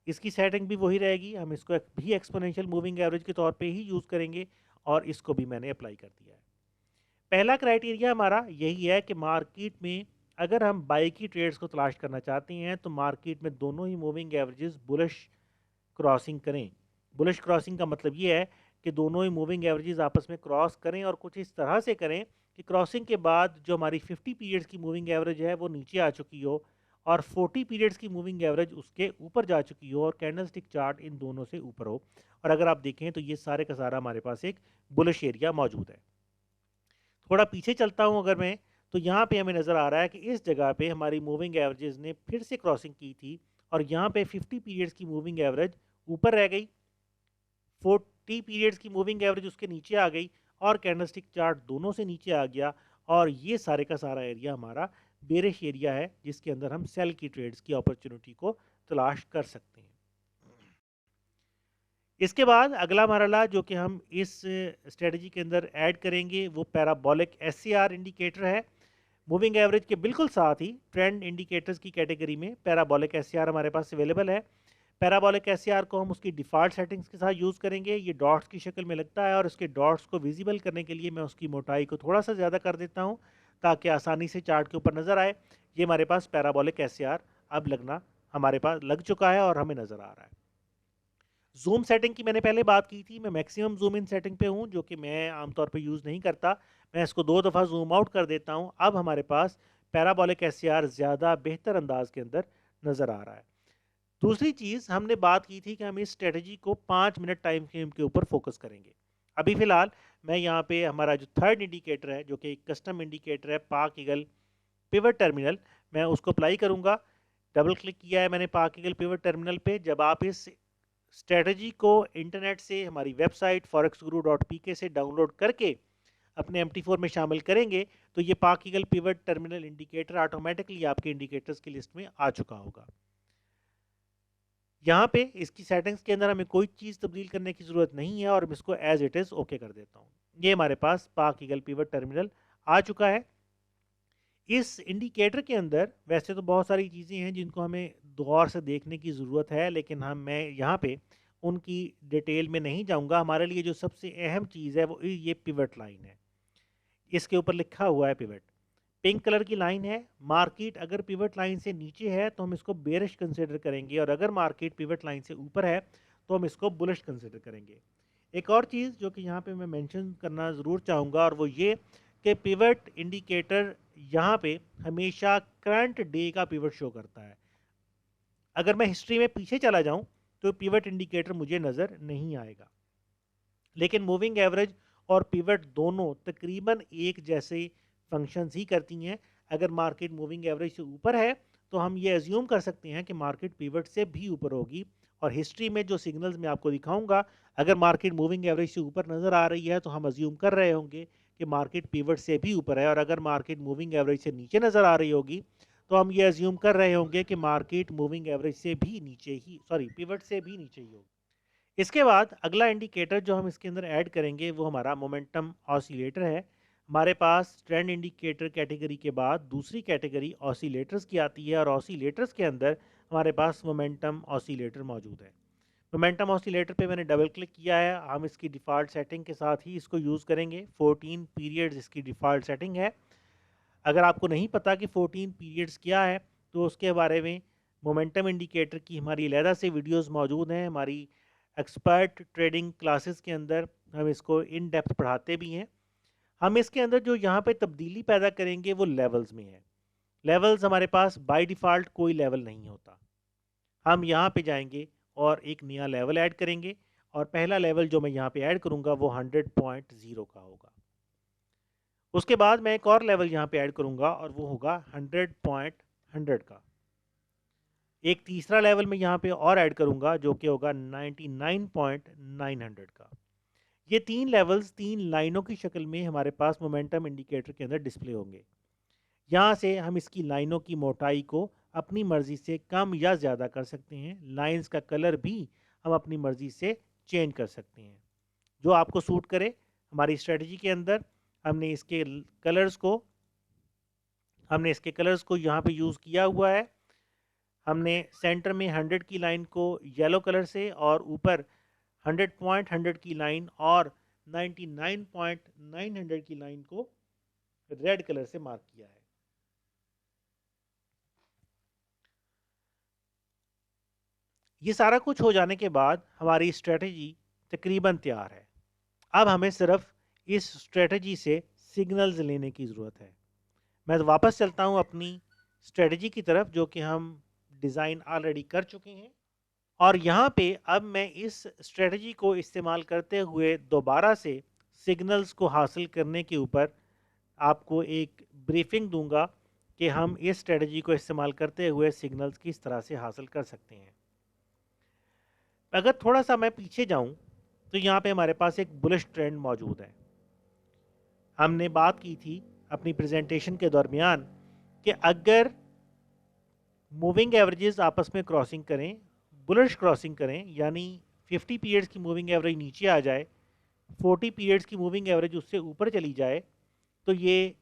इसकी सेटिंग भी वही रहेगी, हम इसको भी एक्सपोनेंशियल मूविंग एवरेज के तौर पे ही यूज़ करेंगे और इसको भी मैंने अप्लाई कर दिया है। पहला क्राइटेरिया हमारा यही है कि मार्केट में अगर हम बाई की ट्रेड्स को तलाश करना चाहते हैं तो मार्केट में दोनों ही मूविंग एवरेजेस बुलिश क्रॉसिंग करें। बुलिश क्रॉसिंग का मतलब ये है कि दोनों ही मूविंग एवरेजेस आपस में क्रॉस करें और कुछ इस तरह से करें कि क्रॉसिंग के बाद जो हमारी 50 पीरियड्स की मूविंग एवरेज है वो नीचे आ चुकी हो और 40 पीरियड्स की मूविंग एवरेज उसके ऊपर जा चुकी हो और कैंडलस्टिक चार्ट इन दोनों से ऊपर हो। और अगर आप देखें तो ये सारे का सारा हमारे पास एक बुलिश एरिया मौजूद है। थोड़ा पीछे चलता हूँ अगर मैं, तो यहाँ पे हमें नज़र आ रहा है कि इस जगह पे हमारी मूविंग एवरेजेस ने फिर से क्रॉसिंग की थी और यहाँ पे 50 पीरियड्स की मूविंग एवरेज ऊपर रह गई, 40 पीरियड्स की मूविंग एवरेज उसके नीचे आ गई और कैंडलस्टिक चार्ट दोनों से नीचे आ गया और ये सारे का सारा एरिया हमारा बेरिश एरिया है जिसके अंदर हम सेल की ट्रेड्स की अपॉर्चुनिटी को तलाश कर सकते हैं। इसके बाद अगला मरहला जो कि हम इस स्ट्रेटजी के अंदर ऐड करेंगे वो पैराबोलिक एससीआर इंडिकेटर है। मूविंग एवरेज के बिल्कुल साथ ही ट्रेंड इंडिकेटर्स की कैटेगरी में पैराबोलिक एससीआर हमारे पास अवेलेबल है। पैराबोलिक एससीआर को हम उसकी डिफ़ॉल्ट सेटिंग्स के साथ यूज़ करेंगे। ये डॉट्स की शक्ल में लगता है और इसके डॉट्स को विजिबल करने के लिए मैं उसकी मोटाई को थोड़ा सा ज़्यादा कर देता हूँ ताकि आसानी से चार्ट के ऊपर नज़र आए। ये हमारे पास पैराबोलिक एससीआर अब लगना हमारे पास लग चुका है और हमें नज़र आ रहा है। ज़ूम सेटिंग की मैंने पहले बात की थी, मैं मैक्सिमम ज़ूम इन सेटिंग पे हूँ जो कि मैं आमतौर पे यूज़ नहीं करता। मैं इसको 2 दफ़ा ज़ूम आउट कर देता हूँ। अब हमारे पास पैराबोलिक एससीआर ज़्यादा बेहतर अंदाज के अंदर नज़र आ रहा है। दूसरी चीज़ हमने बात की थी कि हम इस स्ट्रेटजी को 5 मिनट टाइम फ्रेम के ऊपर फोकस करेंगे। अभी फ़िलहाल मैं यहाँ पे हमारा जो थर्ड इंडिकेटर है जो कि एक कस्टम इंडिकेटर है पाक ईगल पिवट टर्मिनल, मैं उसको अप्लाई करूँगा। डबल क्लिक किया है मैंने पाक ईगल पिवट टर्मिनल पे। जब आप इस स्ट्रेटजी को इंटरनेट से हमारी वेबसाइट forexguru.pk से डाउनलोड करके अपने MT4 में शामिल करेंगे तो ये पाक eagle pivot terminal indicator automatically आपके इंडिकेटर्स की लिस्ट में आ चुका होगा। यहाँ पे इसकी सेटिंग्स के अंदर हमें कोई चीज़ तब्दील करने की ज़रूरत नहीं है और मैं इसको एज इट इज़ ओके कर देता हूँ। ये हमारे पास पाक ईगल पिवट टर्मिनल आ चुका है। इस इंडिकेटर के अंदर वैसे तो बहुत सारी चीज़ें हैं जिनको हमें गौर से देखने की ज़रूरत है, लेकिन मैं यहाँ पे उनकी डिटेल में नहीं जाऊँगा। हमारे लिए जो सबसे अहम चीज़ है वो ये पिवट लाइन है। इसके ऊपर लिखा हुआ है पिवट, पिंक कलर की लाइन है। मार्केट अगर पिवट लाइन से नीचे है तो हम इसको बेरिश कंसिडर करेंगे और अगर मार्केट पिवट लाइन से ऊपर है तो हम इसको बुलिश कंसिडर करेंगे। एक और चीज़ जो कि यहाँ पे मैं मेंशन करना ज़रूर चाहूँगा और वो ये कि पिवट इंडिकेटर यहाँ पे हमेशा करंट डे का पिवट शो करता है। अगर मैं हिस्ट्री में पीछे चला जाऊँ तो पिवट इंडिकेटर मुझे नज़र नहीं आएगा, लेकिन मूविंग एवरेज और पिवट दोनों तकरीबन एक जैसे फंक्शंस ही करती हैं। अगर मार्केट मूविंग एवरेज से ऊपर है तो हम ये अज्यूम कर सकते हैं कि मार्केट पिवट से भी ऊपर होगी, और हिस्ट्री में जो सिग्नल्स मैं आपको दिखाऊंगा अगर मार्केट मूविंग एवरेज से ऊपर नज़र आ रही है तो हम अज्यूम कर रहे होंगे कि मार्केट पिवट से भी ऊपर है, और अगर मार्केट मूविंग एवरेज से नीचे नज़र आ रही होगी तो हम ये अज्यूम कर रहे होंगे कि मार्केट मूविंग एवरेज से भी नीचे ही पिवट से भी नीचे ही होगी। इसके बाद अगला इंडिकेटर जो हम इसके अंदर ऐड करेंगे वो हमारा मोमेंटम ऑसिलेटर है। हमारे पास ट्रेंड इंडिकेटर कैटेगरी के बाद दूसरी कैटेगरी ऑसिलेटर्स की आती है और ऑसिलेटर्स के अंदर हमारे पास मोमेंटम ऑसिलेटर मौजूद है। मोमेंटम ऑसिलेटर पे मैंने डबल क्लिक किया है। हम इसकी डिफ़ॉल्ट सेटिंग के साथ ही इसको यूज़ करेंगे। 14 पीरियड्स इसकी डिफ़ॉल्ट सेटिंग है। अगर आपको नहीं पता कि 14 पीरियड्स क्या है, तो उसके बारे में मोमेंटम इंडिकेटर की हमारी अलहदा से वीडियोस मौजूद हैं। हमारी एक्सपर्ट ट्रेडिंग क्लासेस के अंदर हम इसको इन डेप्थ पढ़ाते भी हैं। हम इसके अंदर जो यहाँ पे तब्दीली पैदा करेंगे वो लेवल्स में है। लेवल्स हमारे पास बाय डिफ़ॉल्ट कोई लेवल नहीं होता। हम यहाँ पे जाएंगे और एक नया लेवल ऐड करेंगे, और पहला लेवल जो मैं यहाँ पे ऐड करूँगा वो 100.0 का होगा। उसके बाद मैं एक और लेवल यहाँ पे ऐड करूँगा और वो होगा 100.100 का। एक तीसरा लेवल मैं यहाँ पे और ऐड करूँगा जो कि होगा 99.900 का। ये 3 लेवल्स 3 लाइनों की शक्ल में हमारे पास मोमेंटम इंडिकेटर के अंदर डिस्प्ले होंगे। यहाँ से हम इसकी लाइनों की मोटाई को अपनी मर्ज़ी से कम या ज़्यादा कर सकते हैं। लाइंस का कलर भी हम अपनी मर्ज़ी से चेंज कर सकते हैं, जो आपको सूट करे। हमारी स्ट्रेटजी के अंदर हमने इसके कलर्स को यहाँ पे यूज़ किया हुआ है। हमने सेंटर में 100 की लाइन को येलो कलर से और ऊपर 100.100 की लाइन और 99.900 की लाइन को रेड कलर से मार्क किया है। ये सारा कुछ हो जाने के बाद हमारी स्ट्रेटजी तकरीबन तैयार है। अब हमें सिर्फ इस स्ट्रेटजी से सिग्नल्स लेने की ज़रूरत है। मैं वापस चलता हूँ अपनी स्ट्रेटजी की तरफ, जो कि हम डिज़ाइन ऑलरेडी कर चुके हैं। और यहाँ पे अब मैं इस स्ट्रेटजी को इस्तेमाल करते हुए दोबारा से सिग्नल्स को हासिल करने के ऊपर आपको एक ब्रीफिंग दूंगा कि हम इस स्ट्रेटजी को इस्तेमाल करते हुए सिग्नल्स किस तरह से हासिल कर सकते हैं। अगर थोड़ा सा मैं पीछे जाऊं तो यहाँ पे हमारे पास एक बुलिश ट्रेंड मौजूद है। हमने बात की थी अपनी प्रेजेंटेशन के दरमियान कि अगर मूविंग एवरेजेस आपस में क्रॉसिंग करें, बुलिश क्रॉसिंग करें, यानी 50 पीरियड्स की मूविंग एवरेज नीचे आ जाए, 40 पीरियड्स की मूविंग एवरेज उससे ऊपर चली जाए, तो ये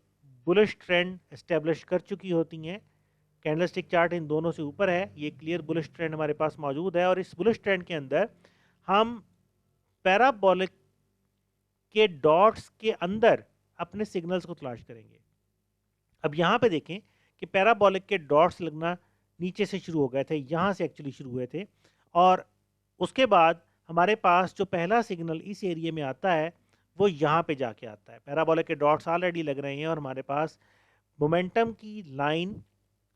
बुलिश ट्रेंड एस्टेब्लिश कर चुकी होती हैं। कैंडलस्टिक चार्ट इन दोनों से ऊपर है, ये क्लियर बुलिश ट्रेंड हमारे पास मौजूद है। और इस बुलिश ट्रेंड के अंदर हम पैराबोलिक के डॉट्स के अंदर अपने सिग्नल्स को तलाश करेंगे। अब यहाँ पे देखें कि पैराबोलिक के डॉट्स लगना नीचे से शुरू हो गए थे, यहाँ से एक्चुअली शुरू हुए थे, और उसके बाद हमारे पास जो पहला सिग्नल इस एरिया में आता है वो यहाँ पे जाके आता है। पैराबोलिक के डॉट्स ऑलरेडी लग रहे हैं और हमारे पास मोमेंटम की लाइन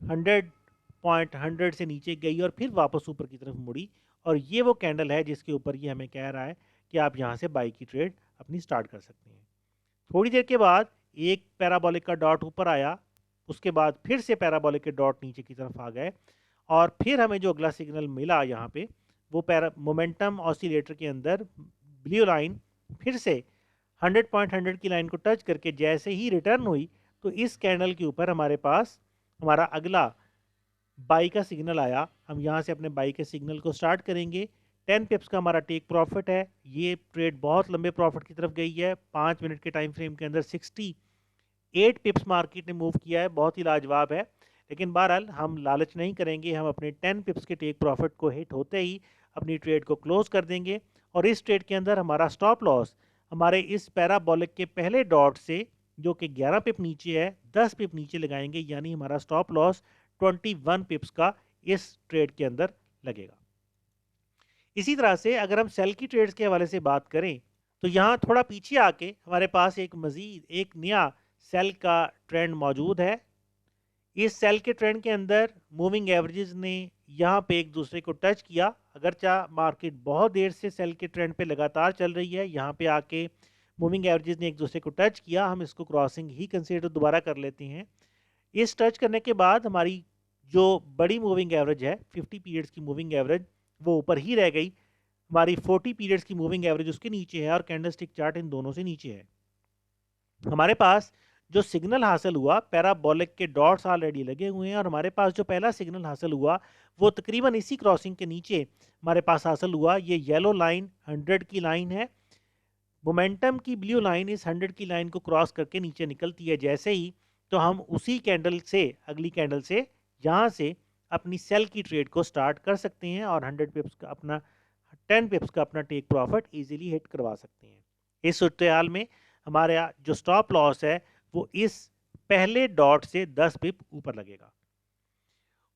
100.100 से नीचे गई और फिर वापस ऊपर की तरफ मुड़ी, और ये वो कैंडल है जिसके ऊपर ये हमें कह रहा है कि आप यहाँ से बाई की ट्रेड अपनी स्टार्ट कर सकते हैं। थोड़ी देर के बाद एक पैराबोलिक का डॉट ऊपर आया, उसके बाद फिर से पैराबोलिक के डॉट नीचे की तरफ आ गए, और फिर हमें जो अगला सिग्नल मिला यहाँ पे वो मोमेंटम ऑसिलेटर के अंदर ब्लू लाइन फिर से 100.100 की लाइन को टच करके जैसे ही रिटर्न हुई, तो इस कैंडल के ऊपर हमारे पास हमारा अगला बाई का सिग्नल आया। हम यहाँ से अपने बाई के सिग्नल को स्टार्ट करेंगे। 10 पिप्स का हमारा टेक प्रॉफिट है। ये ट्रेड बहुत लंबे प्रॉफिट की तरफ गई है। 5 मिनट के टाइम फ्रेम के अंदर 68 पिप्स मार्केट ने मूव किया है, बहुत ही लाजवाब है। लेकिन बहरहाल हम लालच नहीं करेंगे, हम अपने 10 पिप्स के टेक प्रॉफिट को हिट होते ही अपनी ट्रेड को क्लोज कर देंगे। और इस ट्रेड के अंदर हमारा स्टॉप लॉस हमारे इस पैराबोलिक के पहले डॉट से, जो कि 11 पिप नीचे है, 10 पिप नीचे लगाएंगे, यानी हमारा स्टॉप लॉस 21 पिप्स का इस ट्रेड के अंदर लगेगा। इसी तरह से अगर हम सेल की ट्रेड्स के हवाले से बात करें तो यहाँ थोड़ा पीछे आके हमारे पास एक नया सेल का ट्रेंड मौजूद है। इस सेल के ट्रेंड के अंदर मूविंग एवरेजेस ने यहाँ पे एक दूसरे को टच किया, अगरचा मार्केट बहुत देर से सेल के ट्रेंड पे लगातार चल रही है। यहाँ पे आके मूविंग एवरेजेस ने एक दूसरे को टच किया, हम इसको क्रॉसिंग ही कंसीडर दोबारा कर लेते हैं। इस टच करने के बाद हमारी जो बड़ी मूविंग एवरेज है 50 पीरियड्स की मूविंग एवरेज, वो ऊपर ही रह गई। हमारी 40 पीरियड्स की मूविंग एवरेज उसके नीचे है और कैंडलस्टिक चार्ट इन दोनों से नीचे है। हमारे पास जो सिग्नल हासिल हुआ, पैराबोलिक के डॉट्स ऑलरेडी लगे हुए हैं, और हमारे पास जो पहला सिग्नल हासिल हुआ वो तकरीबन इसी क्रॉसिंग के नीचे हमारे पास हासिल हुआ। ये येलो लाइन 100 की लाइन है। मोमेंटम की ब्लू लाइन इस 100 की लाइन को क्रॉस करके नीचे निकलती है जैसे ही, तो हम उसी कैंडल से, अगली कैंडल से, यहाँ से अपनी सेल की ट्रेड को स्टार्ट कर सकते हैं और 100 पिप्स का अपना 10 पिप्स का अपना टेक प्रॉफिट इजीली हिट करवा सकते हैं। इस सूरत में हमारा जो स्टॉप लॉस है वो इस पहले डॉट से 10 पिप ऊपर लगेगा।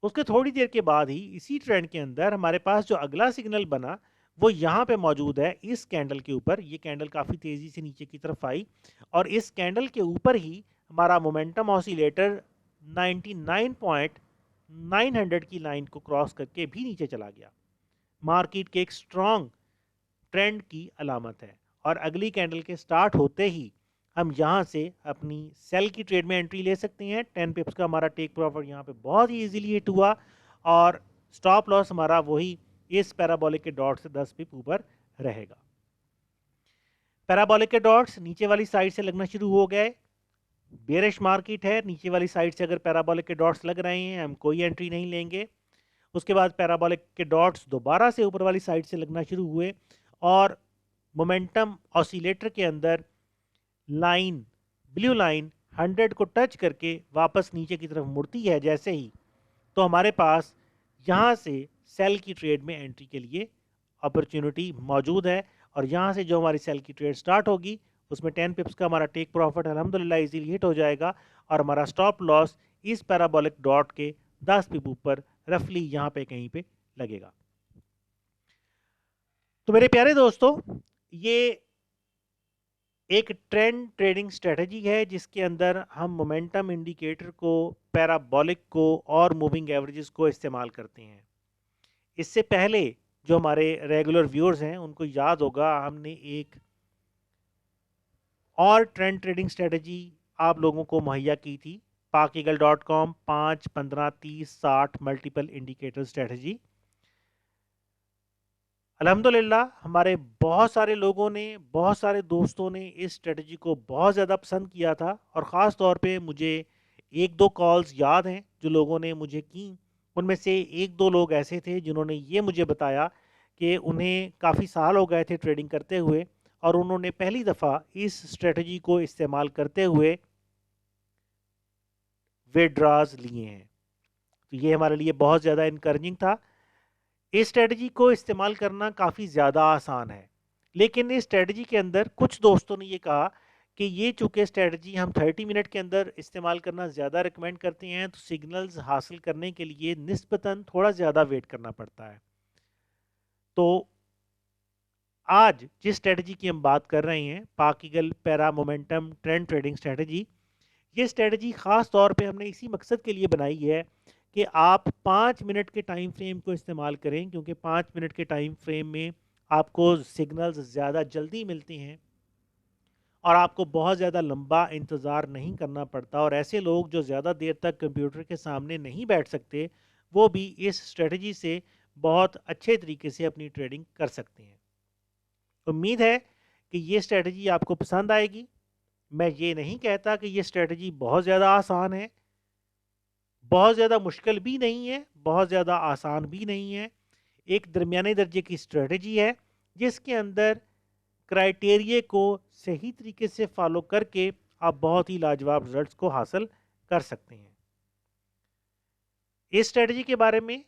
उसके थोड़ी देर के बाद ही इसी ट्रेंड के अंदर हमारे पास जो अगला सिग्नल बना वो यहाँ पे मौजूद है इस कैंडल के ऊपर। ये कैंडल काफ़ी तेज़ी से नीचे की तरफ आई और इस कैंडल के ऊपर ही हमारा मोमेंटम ऑसिलेटर 99.900 की लाइन को क्रॉस करके भी नीचे चला गया। मार्केट के एक स्ट्रॉन्ग ट्रेंड की अलामत है और अगली कैंडल के स्टार्ट होते ही हम यहाँ से अपनी सेल की ट्रेड में एंट्री ले सकते हैं। 10 पिप्स का हमारा टेक प्रॉफिट यहाँ पे बहुत ही इजीली हिट हुआ और स्टॉप लॉस हमारा वही इस पैराबोलिक के डॉट से 10 पिप ऊपर रहेगा। पैराबोलिक के डॉट्स नीचे वाली साइड से लगना शुरू हो गए। बेरिश मार्केट है, नीचे वाली साइड से अगर पैराबोलिक के डॉट्स लग रहे हैं हम कोई एंट्री नहीं लेंगे। उसके बाद पैराबोलिक के डॉट्स दोबारा से ऊपर वाली साइड से लगना शुरू हुए और मोमेंटम ऑसिलेटर के अंदर लाइन ब्लू लाइन 100 को टच करके वापस नीचे की तरफ मुड़ती है जैसे ही, तो हमारे पास यहाँ से सेल की ट्रेड में एंट्री के लिए अपॉर्चुनिटी मौजूद है और यहाँ से जो हमारी सेल की ट्रेड स्टार्ट होगी उसमें 10 पिप्स का हमारा टेक प्रॉफिट अल्हम्दुलिल्लाह इजीली हिट हो जाएगा और हमारा स्टॉप लॉस इस पैराबोलिक डॉट के 10 पिप ऊपर रफली यहाँ पे कहीं पे लगेगा। तो मेरे प्यारे दोस्तों, ये एक ट्रेंड ट्रेडिंग स्ट्रेटजी है जिसके अंदर हम मोमेंटम इंडिकेटर को, पैराबोलिक को और मूविंग एवरेजेस को इस्तेमाल करते हैं। इससे पहले जो हमारे रेगुलर व्यूअर्स हैं उनको याद होगा हमने एक और ट्रेंड ट्रेडिंग स्ट्रेटजी आप लोगों को मुहैया की थी, parkeagle.com 5, 15, 30, 60 मल्टीपल इंडिकेटर स्ट्रेटजी। अल्हम्दुलिल्लाह हमारे बहुत सारे लोगों ने, बहुत सारे दोस्तों ने इस स्ट्रेटजी को बहुत ज़्यादा पसंद किया था और ख़ास तौर पे मुझे एक दो कॉल्स याद हैं जो लोगों ने मुझे की। उनमें से एक दो लोग ऐसे थे जिन्होंने ये मुझे बताया कि उन्हें काफ़ी साल हो गए थे ट्रेडिंग करते हुए और उन्होंने पहली दफ़ा इस स्ट्रेटजी को इस्तेमाल करते हुए विड्रॉज लिए हैं। तो ये हमारे लिए बहुत ज़्यादा इनकरेजिंग था। इस स्ट्रेटजी को इस्तेमाल करना काफ़ी ज़्यादा आसान है, लेकिन इस स्ट्रेटजी के अंदर कुछ दोस्तों ने ये कहा कि ये चूँकि स्ट्रेटजी हम 30 मिनट के अंदर इस्तेमाल करना ज़्यादा रिकमेंड करते हैं तो सिग्नल्स हासिल करने के लिए निस्बतन थोड़ा ज़्यादा वेट करना पड़ता है। तो आज जिस स्ट्रेटजी की हम बात कर रहे हैं, park-eagle para momentum trend trading strategy, ये स्ट्रेटजी ख़ास तौर पे हमने इसी मकसद के लिए बनाई है कि आप 5 मिनट के टाइम फ्रेम को इस्तेमाल करें, क्योंकि 5 मिनट के टाइम फ्रेम में आपको सिग्नल्स ज़्यादा जल्दी मिलते हैं और आपको बहुत ज़्यादा लंबा इंतज़ार नहीं करना पड़ता और ऐसे लोग जो ज़्यादा देर तक कंप्यूटर के सामने नहीं बैठ सकते वो भी इस स्ट्रेटजी से बहुत अच्छे तरीके से अपनी ट्रेडिंग कर सकते हैं। उम्मीद है कि ये स्ट्रेटजी आपको पसंद आएगी। मैं ये नहीं कहता कि ये स्ट्रेटजी बहुत ज़्यादा आसान है, बहुत ज़्यादा मुश्किल भी नहीं है, बहुत ज़्यादा आसान भी नहीं है। एक दरमियाने दर्जे की स्ट्रेटजी है जिसके अंदर क्राइटेरिया को सही तरीके से फॉलो करके आप बहुत ही लाजवाब रिजल्ट्स को हासिल कर सकते हैं। इस स्ट्रेटजी के बारे में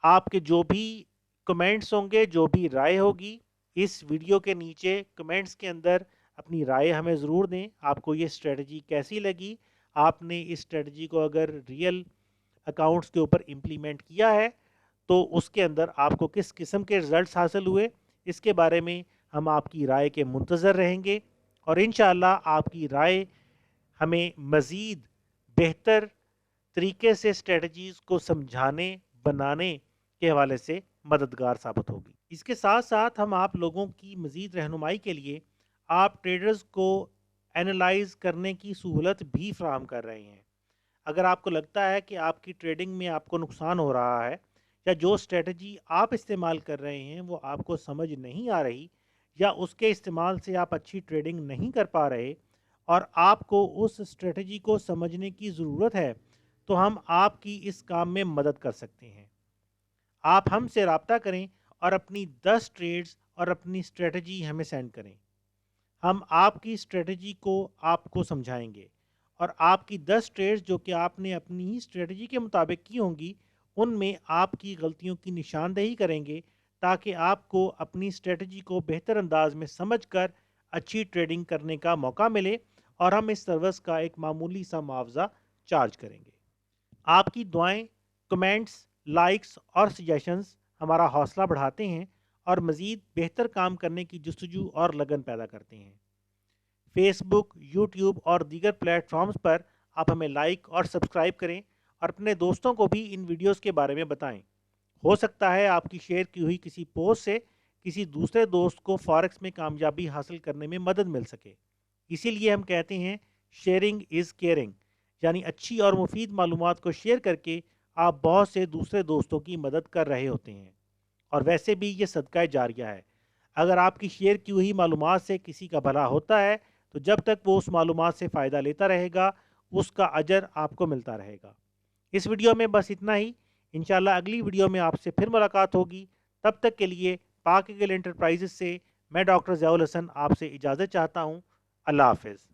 आपके जो भी कमेंट्स होंगे, जो भी राय होगी, इस वीडियो के नीचे कमेंट्स के अंदर अपनी राय हमें ज़रूर दें। आपको ये स्ट्रेटजी कैसी लगी? आपने इस स्ट्रेटजी को अगर रियल अकाउंट्स के ऊपर इम्प्लीमेंट किया है तो उसके अंदर आपको किस किस्म के रिजल्ट्स हासिल हुए? इसके बारे में हम आपकी राय के मुंतज़र रहेंगे और इंशाअल्लाह आपकी राय हमें मज़ीद बेहतर तरीके से स्ट्रेटजीज़ को समझाने, बनाने के हवाले से मददगार साबित होगी। इसके साथ साथ हम आप लोगों की मज़ीद रहनुमाई के लिए आप ट्रेडर्स को एनालाइज करने की सहूलत भी फ्राहम कर रहे हैं। अगर आपको लगता है कि आपकी ट्रेडिंग में आपको नुकसान हो रहा है या जो स्ट्रेटजी आप इस्तेमाल कर रहे हैं वो आपको समझ नहीं आ रही या उसके इस्तेमाल से आप अच्छी ट्रेडिंग नहीं कर पा रहे और आपको उस स्ट्रेटजी को समझने की ज़रूरत है, तो हम आपकी इस काम में मदद कर सकते हैं। आप हमसे रब्ता करें और अपनी 10 ट्रेड्स और अपनी स्ट्रेटजी हमें सेंड करें। हम आपकी स्ट्रेटजी को आपको समझाएंगे और आपकी 10 ट्रेड्स जो कि आपने अपनी ही स्ट्रेटजी के मुताबिक की होंगी उनमें आपकी गलतियों की निशानदेही करेंगे ताकि आपको अपनी स्ट्रेटजी को बेहतर अंदाज में समझकर अच्छी ट्रेडिंग करने का मौका मिले और हम इस सर्विस का एक मामूली सा मुआवजा चार्ज करेंगे। आपकी दुआएं, कमेंट्स, लाइक्स और सजेशंस हमारा हौसला बढ़ाते हैं और मज़ीद बेहतर काम करने की जुस्तजू और लगन पैदा करते हैं। फेसबुक, यूट्यूब और दीगर प्लेटफॉर्म्स पर आप हमें लाइक और सब्सक्राइब करें और अपने दोस्तों को भी इन वीडियोस के बारे में बताएं। हो सकता है आपकी शेयर की हुई किसी पोस्ट से किसी दूसरे दोस्त को फॉरेक्स में कामयाबी हासिल करने में मदद मिल सके। इसीलिए हम कहते हैं शेयरिंग इज़ केयरिंग, यानी अच्छी और मुफीद मालूमात को शेयर करके आप बहुत से दूसरे दोस्तों की मदद कर रहे होते हैं। और वैसे भी ये सदका जारिया है। अगर आपकी शेयर की हुई मालूमात से किसी का भला होता है तो जब तक वो उस मालूमात से फ़ायदा लेता रहेगा उसका अजर आपको मिलता रहेगा। इस वीडियो में बस इतना ही। इंशाल्लाह अगली वीडियो में आपसे फिर मुलाकात होगी। तब तक के लिए पाक ईगल एंटरप्राइजेस से मैं डॉक्टर ज़ियाउल हसन आपसे इजाज़त चाहता हूँ। अल्लाह हाफ़िज़।